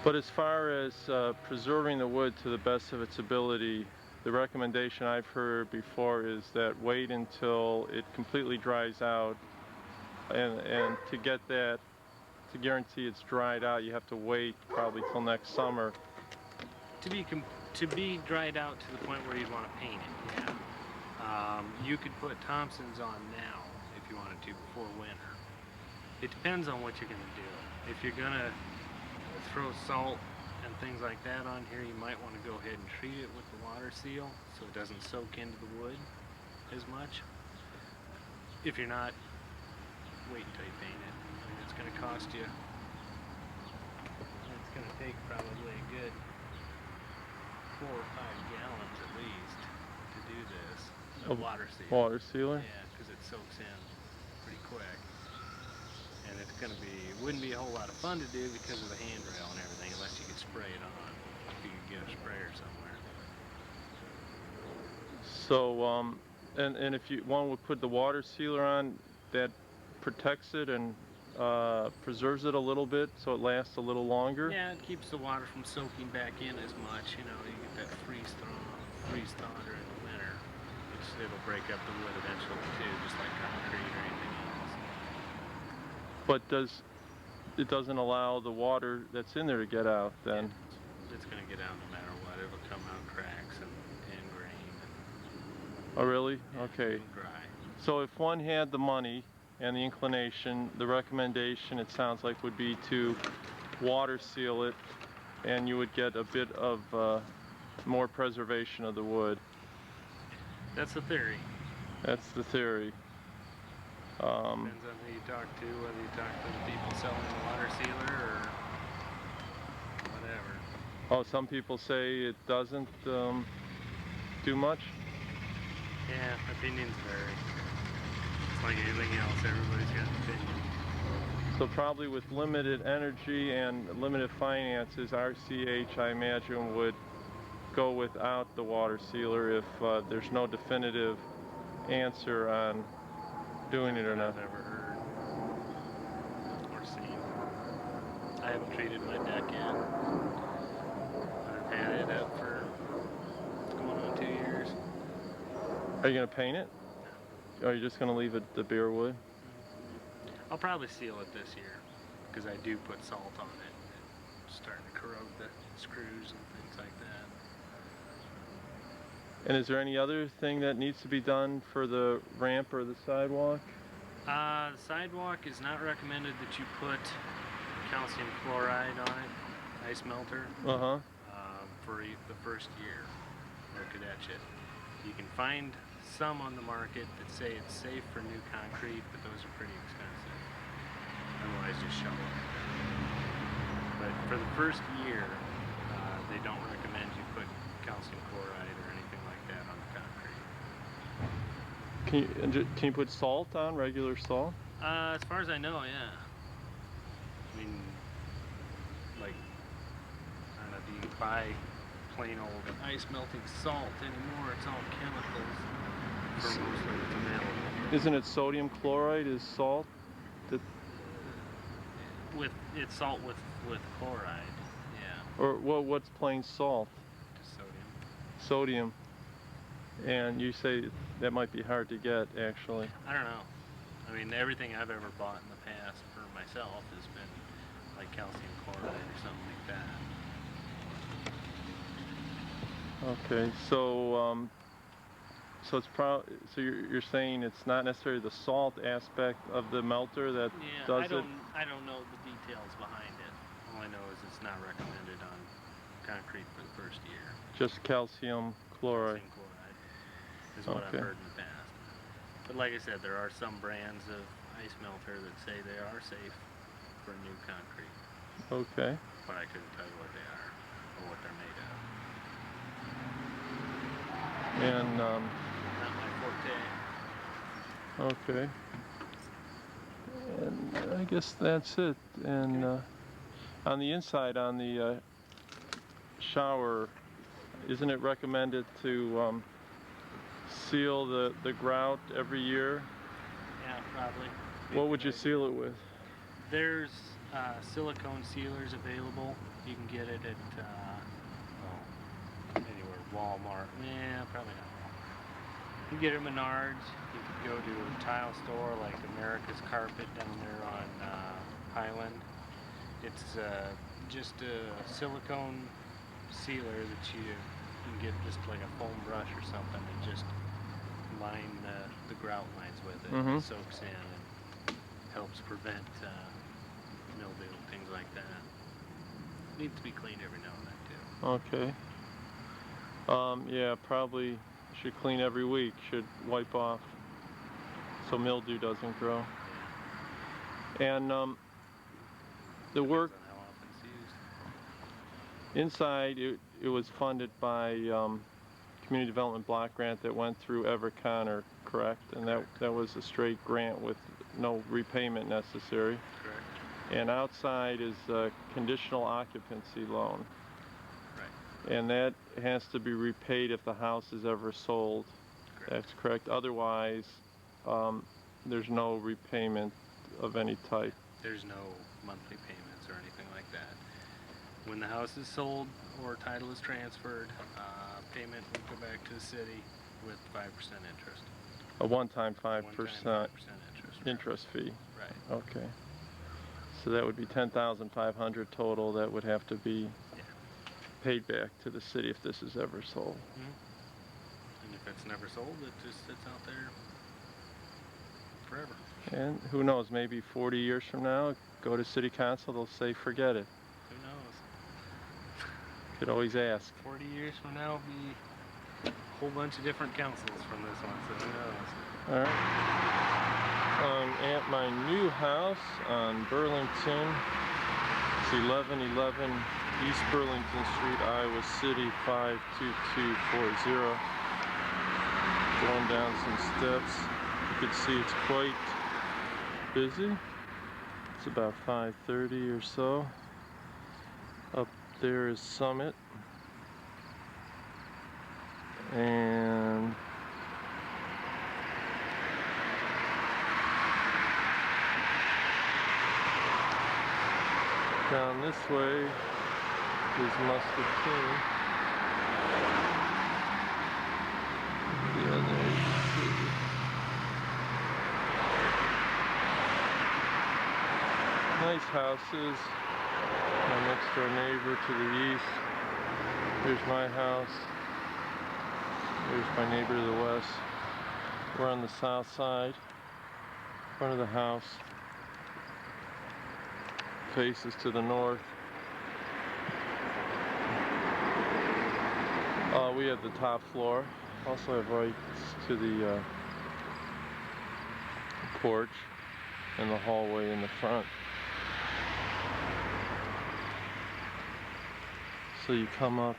But as far as preserving the wood to the best of its ability, the recommendation I've heard before is that wait until it completely dries out, and to get that, to guarantee it's dried out, you have to wait probably till next summer. To be dried out to the point where you'd want to paint it, yeah. You could put Thompson's on now if you wanted to before winter. It depends on what you're going to do. If you're going to throw salt and things like that on here, you might want to go ahead and treat it with the water seal so it doesn't soak into the wood as much. If you're not, wait until you paint it. I mean, it's going to cost you, it's going to take probably a good 4 or 5 gallons at least to do this. A water seal. Water sealer? Yeah, because it soaks in pretty quick. And it's going to be, it wouldn't be a whole lot of fun to do because of the handrail and everything, unless you could spray it on. If you could get a sprayer somewhere. So, and if one would put the water sealer on, that protects it and preserves it a little bit so it lasts a little longer? Yeah, it keeps the water from soaking back in as much. You know, you get that freeze thaw during the winter. It'll break up the wood eventually too, just like concrete or anything else. But it doesn't allow the water that's in there to get out then? Yeah, it's going to get out no matter what. It'll come out cracks and grain. Oh really? Yeah, okay. it'll dry. So if one had the money and the inclination, the recommendation, it sounds like, would be to water seal it, and you would get a bit of more preservation of the wood. That's the theory. That's the theory. Depends on who you talk to, whether you talk to the people selling the water sealer or whatever. Oh, some people say it doesn't do much? Yeah, opinions vary. It's like anything else, everybody's got an opinion. So probably with limited energy and limited finances, RCH, I imagine, would go without the water sealer if there's no definitive answer on doing it or not. I've never heard or seen. I haven't treated my deck yet. I've had it up for going on 2 years. Are you going to paint it? No. Or are you just going to leave it the bare wood? I'll probably seal it this year because I do put salt on it. It's starting to corrode the screws and things like that. And is there any other thing that needs to be done for the ramp or the sidewalk? The sidewalk is not recommended that you put calcium chloride on it, ice melter, for the first year. Look at that shit. You can find some on the market that say it's safe for new concrete, but those are pretty expensive. Otherwise, just shovel it. But for the first year, they don't recommend you put calcium chloride or anything like that on the concrete. Can you put salt on, regular salt? As far as I know, yeah. I mean, like, I don't know if you can buy plain old ice melting salt anymore. It's all chemicals for most of it's available. Isn't it sodium chloride is salt? It's salt with chloride, yeah. Or what's plain salt? Just Sodium. sodium. And you say that might be hard to get, actually. I don't know. I mean, everything I've ever bought in the past for myself has been like calcium chloride or something like that. Okay, so so it's so you're saying it's not necessarily the salt aspect of the melter that does it? I don't know the details behind it. All I know is it's not recommended on concrete for the first year. Just calcium chloride. Calcium chloride is what I've heard in the past. But like I said, there are some brands of ice melter that say they are safe for new concrete. Okay. But I couldn't tell you what they are or what they're made of. And not my forte. okay. And I guess that's it. And on the inside, on the shower, isn't it recommended to seal the grout every year? Yeah, probably. What would you seal it with? There's silicone sealers available. You can get it at anywhere, Walmart. Yeah, probably not Walmart. You can get it at Menards. You could go to a tile store like America's Carpet down there on Highland. It's just a silicone sealer that you can get just like a foam brush or something and just line the grout lines with it. It soaks in and helps prevent mildew, things like that. Needs to be cleaned every now and then too. Okay. Yeah, probably should clean every week. Should wipe off so mildew doesn't grow. Yeah. And the work Depends on how often it's used. inside, it was funded by Community Development Block Grant that went through Everconnor, correct? And that was a straight grant with no repayment necessary. Correct. And outside is a conditional occupancy loan. Right. And that has to be repaid if the house is ever sold. Correct. That's correct. Otherwise, there's no repayment of any type. There's no monthly payments or anything like that. When the house is sold or title is transferred, payment will go back to the city with 5% interest. A one-time 5% interest fee. Right. Okay. So that would be $10,500 total that would have to be paid back to the city if this is ever sold. And if it's never sold, it just sits out there forever. And who knows, maybe 40 years from now, go to city council, they'll say forget it. Who knows? Could always ask. 40 years from now, will be a whole bunch of different councils from this one, so who knows. Alright. At my new house on Burlington. It's 1111 East Burlington Street, Iowa City 52240. Going down some steps. You can see it's quite busy. It's about 5:30 or so. Up there is Summit. And down this way is Muscatine. Yeah, there you see. Nice houses. My next door neighbor to the east. Here's my house. Here's my neighbor to the west. We're on the south side. Front of the house faces to the north. We have the top floor. Also have rights to the porch and the hallway in the front. So you come up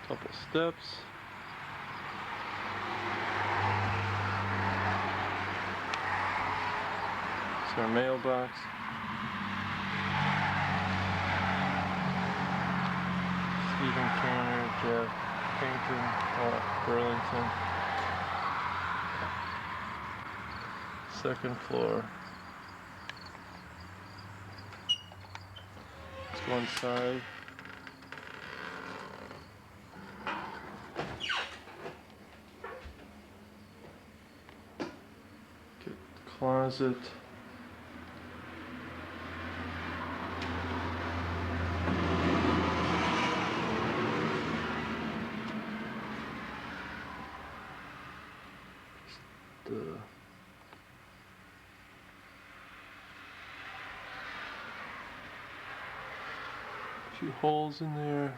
a couple steps. It's our mailbox. Stephen Canner, Jeff Painting, Burlington. Second floor. Let's go inside. Get the closet. A few holes in there,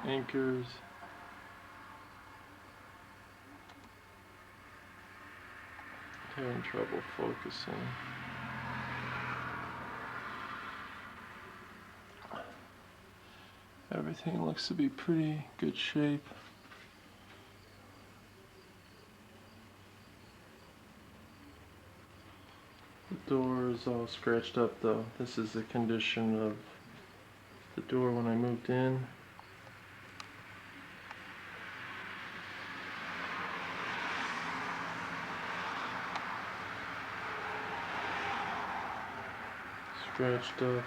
anchors, having trouble focusing. Everything looks to be pretty good shape. The door is all scratched up though. This is the condition of the door when I moved in. Scratched up.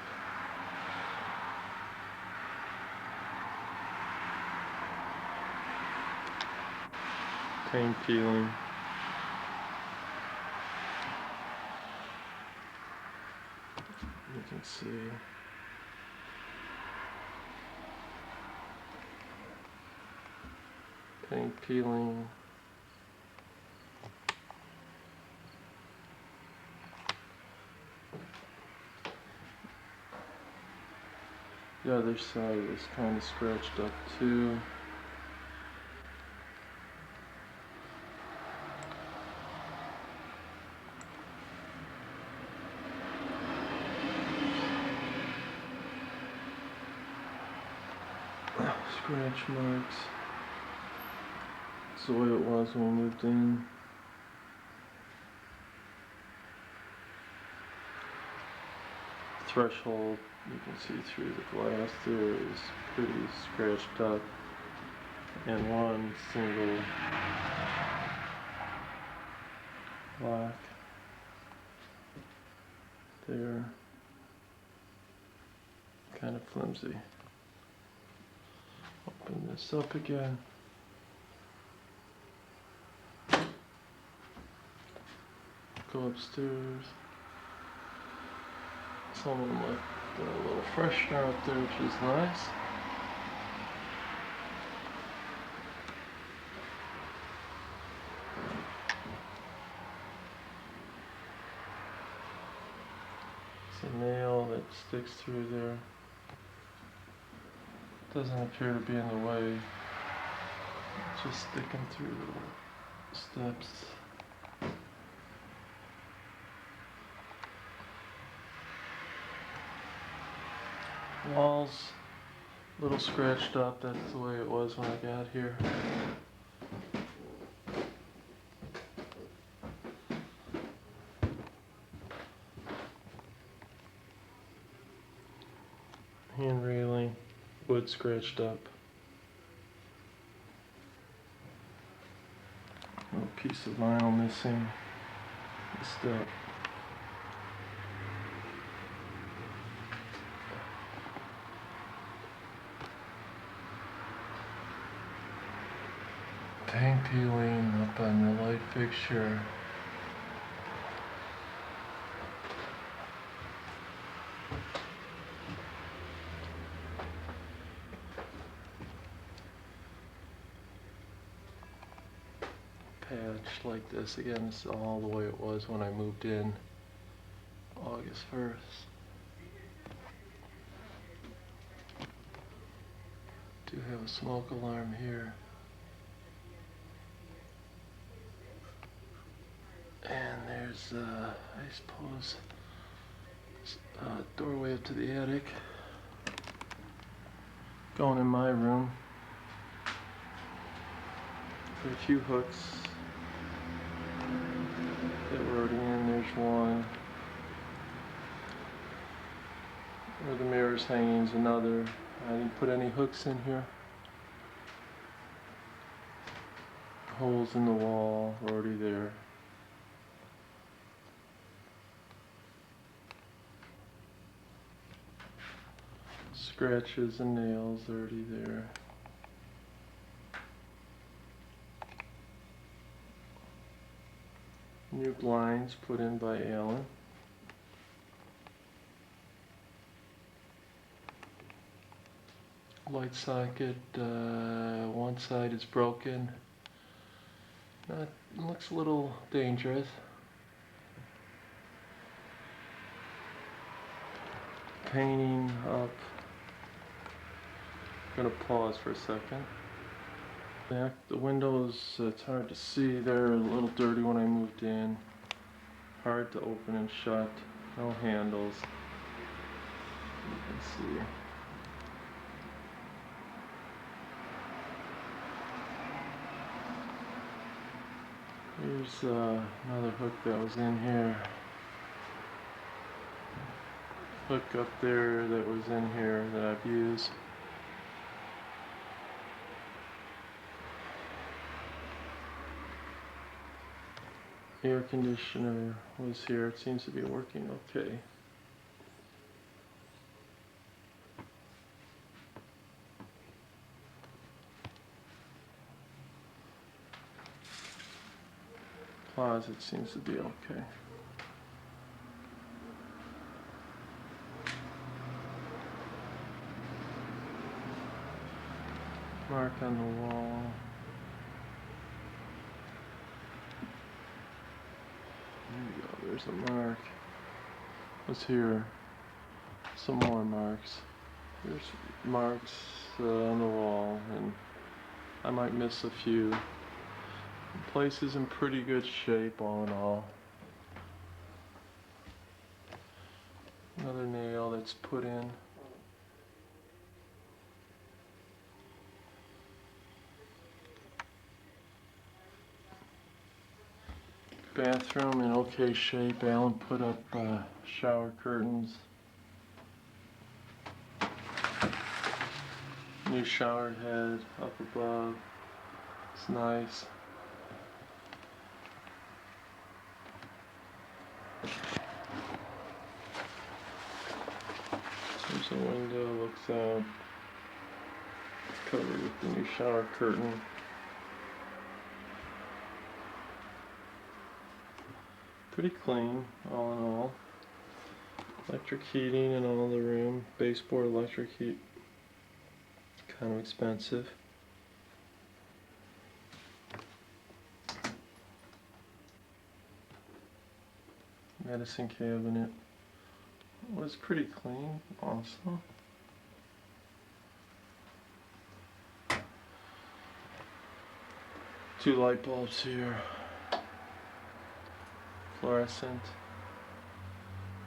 Paint peeling. You can see. Paint peeling. The other side is kind of scratched up too. Scratch marks. That's the way it was when we moved in. Threshold, you can see through the glass there, is pretty scratched up. And one single lock there. Kind of flimsy. Open this up again. Go upstairs. Someone left a little freshener up there, which is nice. It's a nail that sticks through there. Doesn't appear to be in the way. Just sticking through the steps. Walls a little scratched up. That's the way it was when I got here. Hand railing, wood scratched up. Little piece of vinyl missing. The step. Paint peeling up on the light fixture. Patch like this again. This is all the way it was when I moved in August 1st. Do have a smoke alarm here. And there's, I suppose, a doorway up to the attic. Going in my room. Put a few hooks that were already in. There's one. Where the mirror's hanging is another. I didn't put any hooks in here. Holes in the wall were already there. Scratches and nails already there. New blinds put in by Alan. Light socket, one side is broken. Looks a little dangerous. Painting up. I'm gonna pause for a second. Back, the windows, it's hard to see. They're a little dirty when I moved in. Hard to open and shut. No handles. You can see. Here's another hook that was in here. Hook up there that was in here that I've used. Air conditioner was here. It seems to be working okay. Closet seems to be okay. Mark on the wall. There you go, there's a mark. What's here? Some more marks. There's marks on the wall, and I might miss a few. The place is in pretty good shape all in all. Another nail that's put in. Bathroom in okay shape. Alan put up shower curtains. New shower head up above. It's nice. There's a window, looks out. It's covered with the new shower curtain. Pretty clean, all in all. Electric heating in all the room. Baseboard electric heat. Kind of expensive. Medicine cabinet was pretty clean also. 2 light bulbs here, fluorescent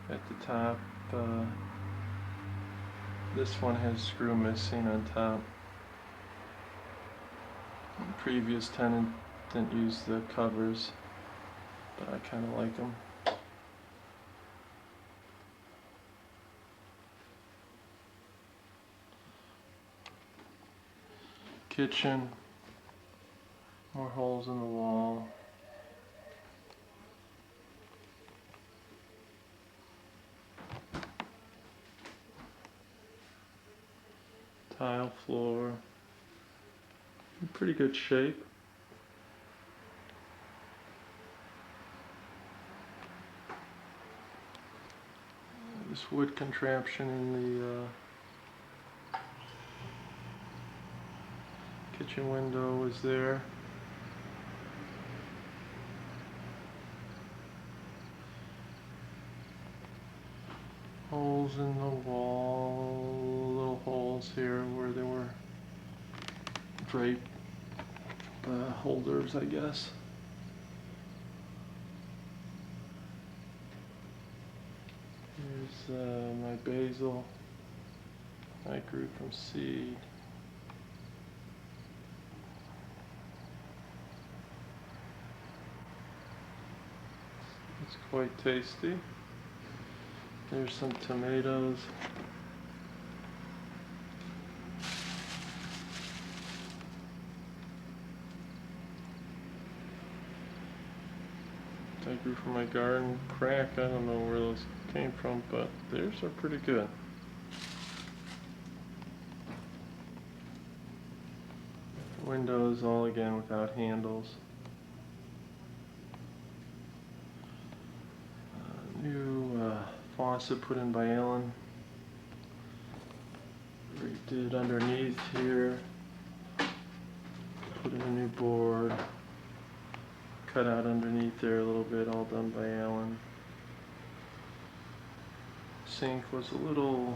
at the top. This one has a screw missing on top. The previous tenant didn't use the covers, but I kind of like them. Kitchen, more holes in the wall. Tile floor, in pretty good shape. This wood contraption in the kitchen window is there. Holes in the wall, little holes here where there were drape holders, I guess. Here's my basil I grew from seed. It's quite tasty. There's some tomatoes. I grew from my garden crack. I don't know where those came from, but theirs are pretty good. Windows all again without handles. New faucet put in by Ellen. Redid underneath here. Put in a new board. Cut out underneath there a little bit, all done by Alan. Sink was a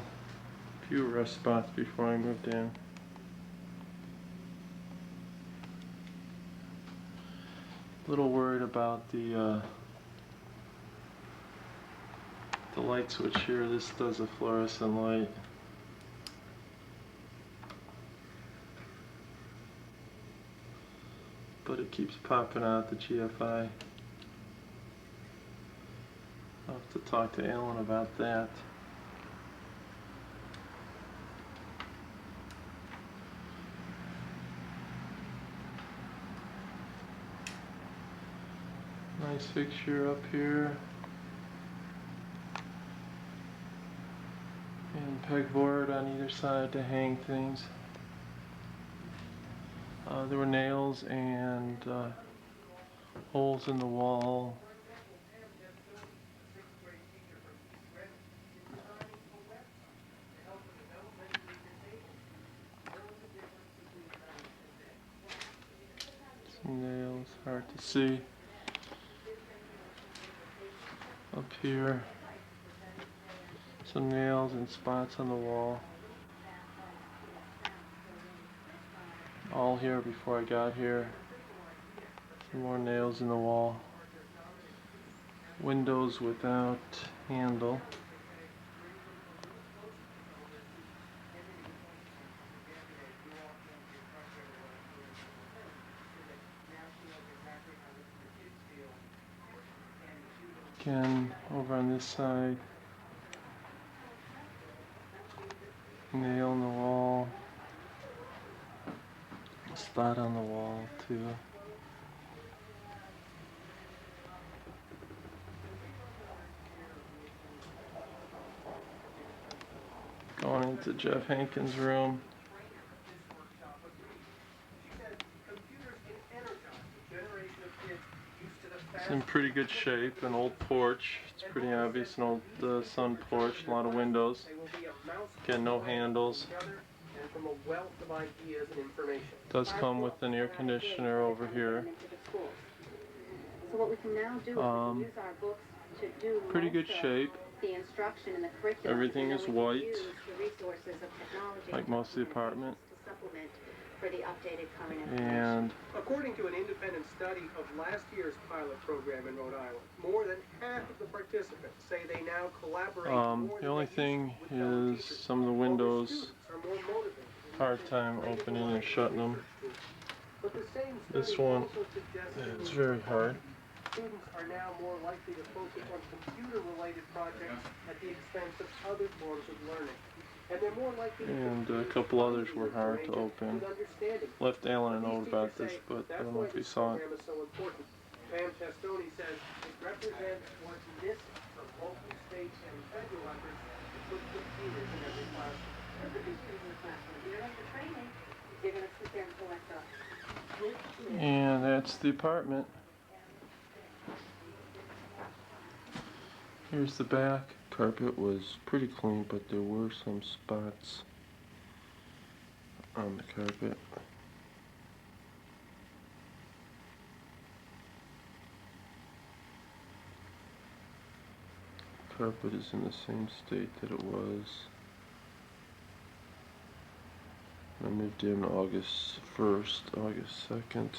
few rust spots before I moved in. A little worried about the light switch here. This does a fluorescent light. But it keeps popping out the GFI. I'll have to talk to Alan about that. Nice fixture up here. And pegboard on either side to hang things. There were nails and holes in the wall. Some nails, hard to see. Up here, some nails and spots on the wall. All here before I got here. Some more nails in the wall. Windows without handle. Again, over on this side. Nail in the wall. Spot on the wall too. Going into Jeff Hankins' room. It's in pretty good shape, an old porch. It's pretty obvious, an old sun porch, a lot of windows. Again, no handles. From a wealth of ideas and information. Does come with an air conditioner over here. So what we can now do is use our books to do pretty good shape. The instruction and the curriculum. Everything is white, like most of the apartment. for the updated current information. And According to an independent study of last year's pilot program in Rhode Island, more than half of the participants say they now collaborate more the only thing is some of the windows, hard time opening and shutting them. This one, it's very hard. Students are now more likely to focus on computer-related projects at the expense of other forms of learning. And they're more likely to And a couple others were hard to open. Left Alan a note about this, but I don't know if he saw it. Pam Testoni says it represents what's missing from local, state, and federal efforts to put computers in every classroom. Put the computers in the classroom. You're like the training. They're going to sit there and collect us. And that's the apartment. Here's the back. Carpet was pretty clean, but there were some spots on the carpet. Carpet is in the same state that it was. I moved in August 1st, August 2nd.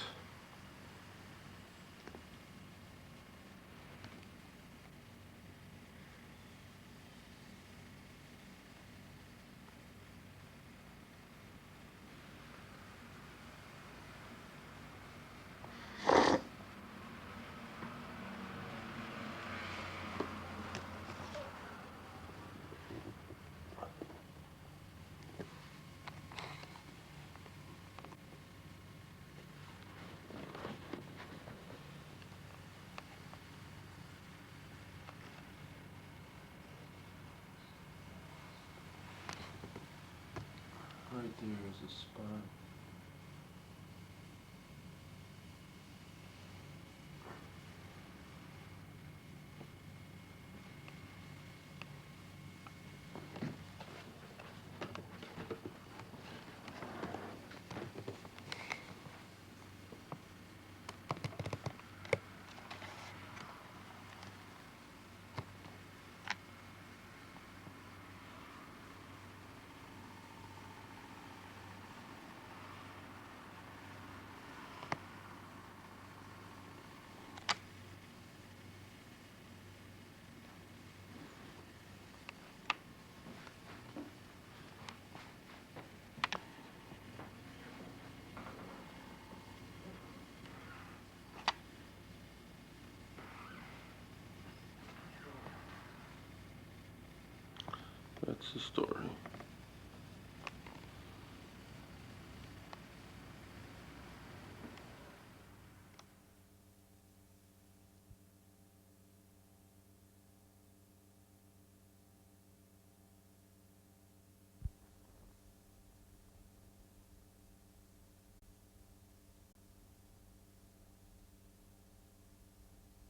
Right there is a spot. That's the story.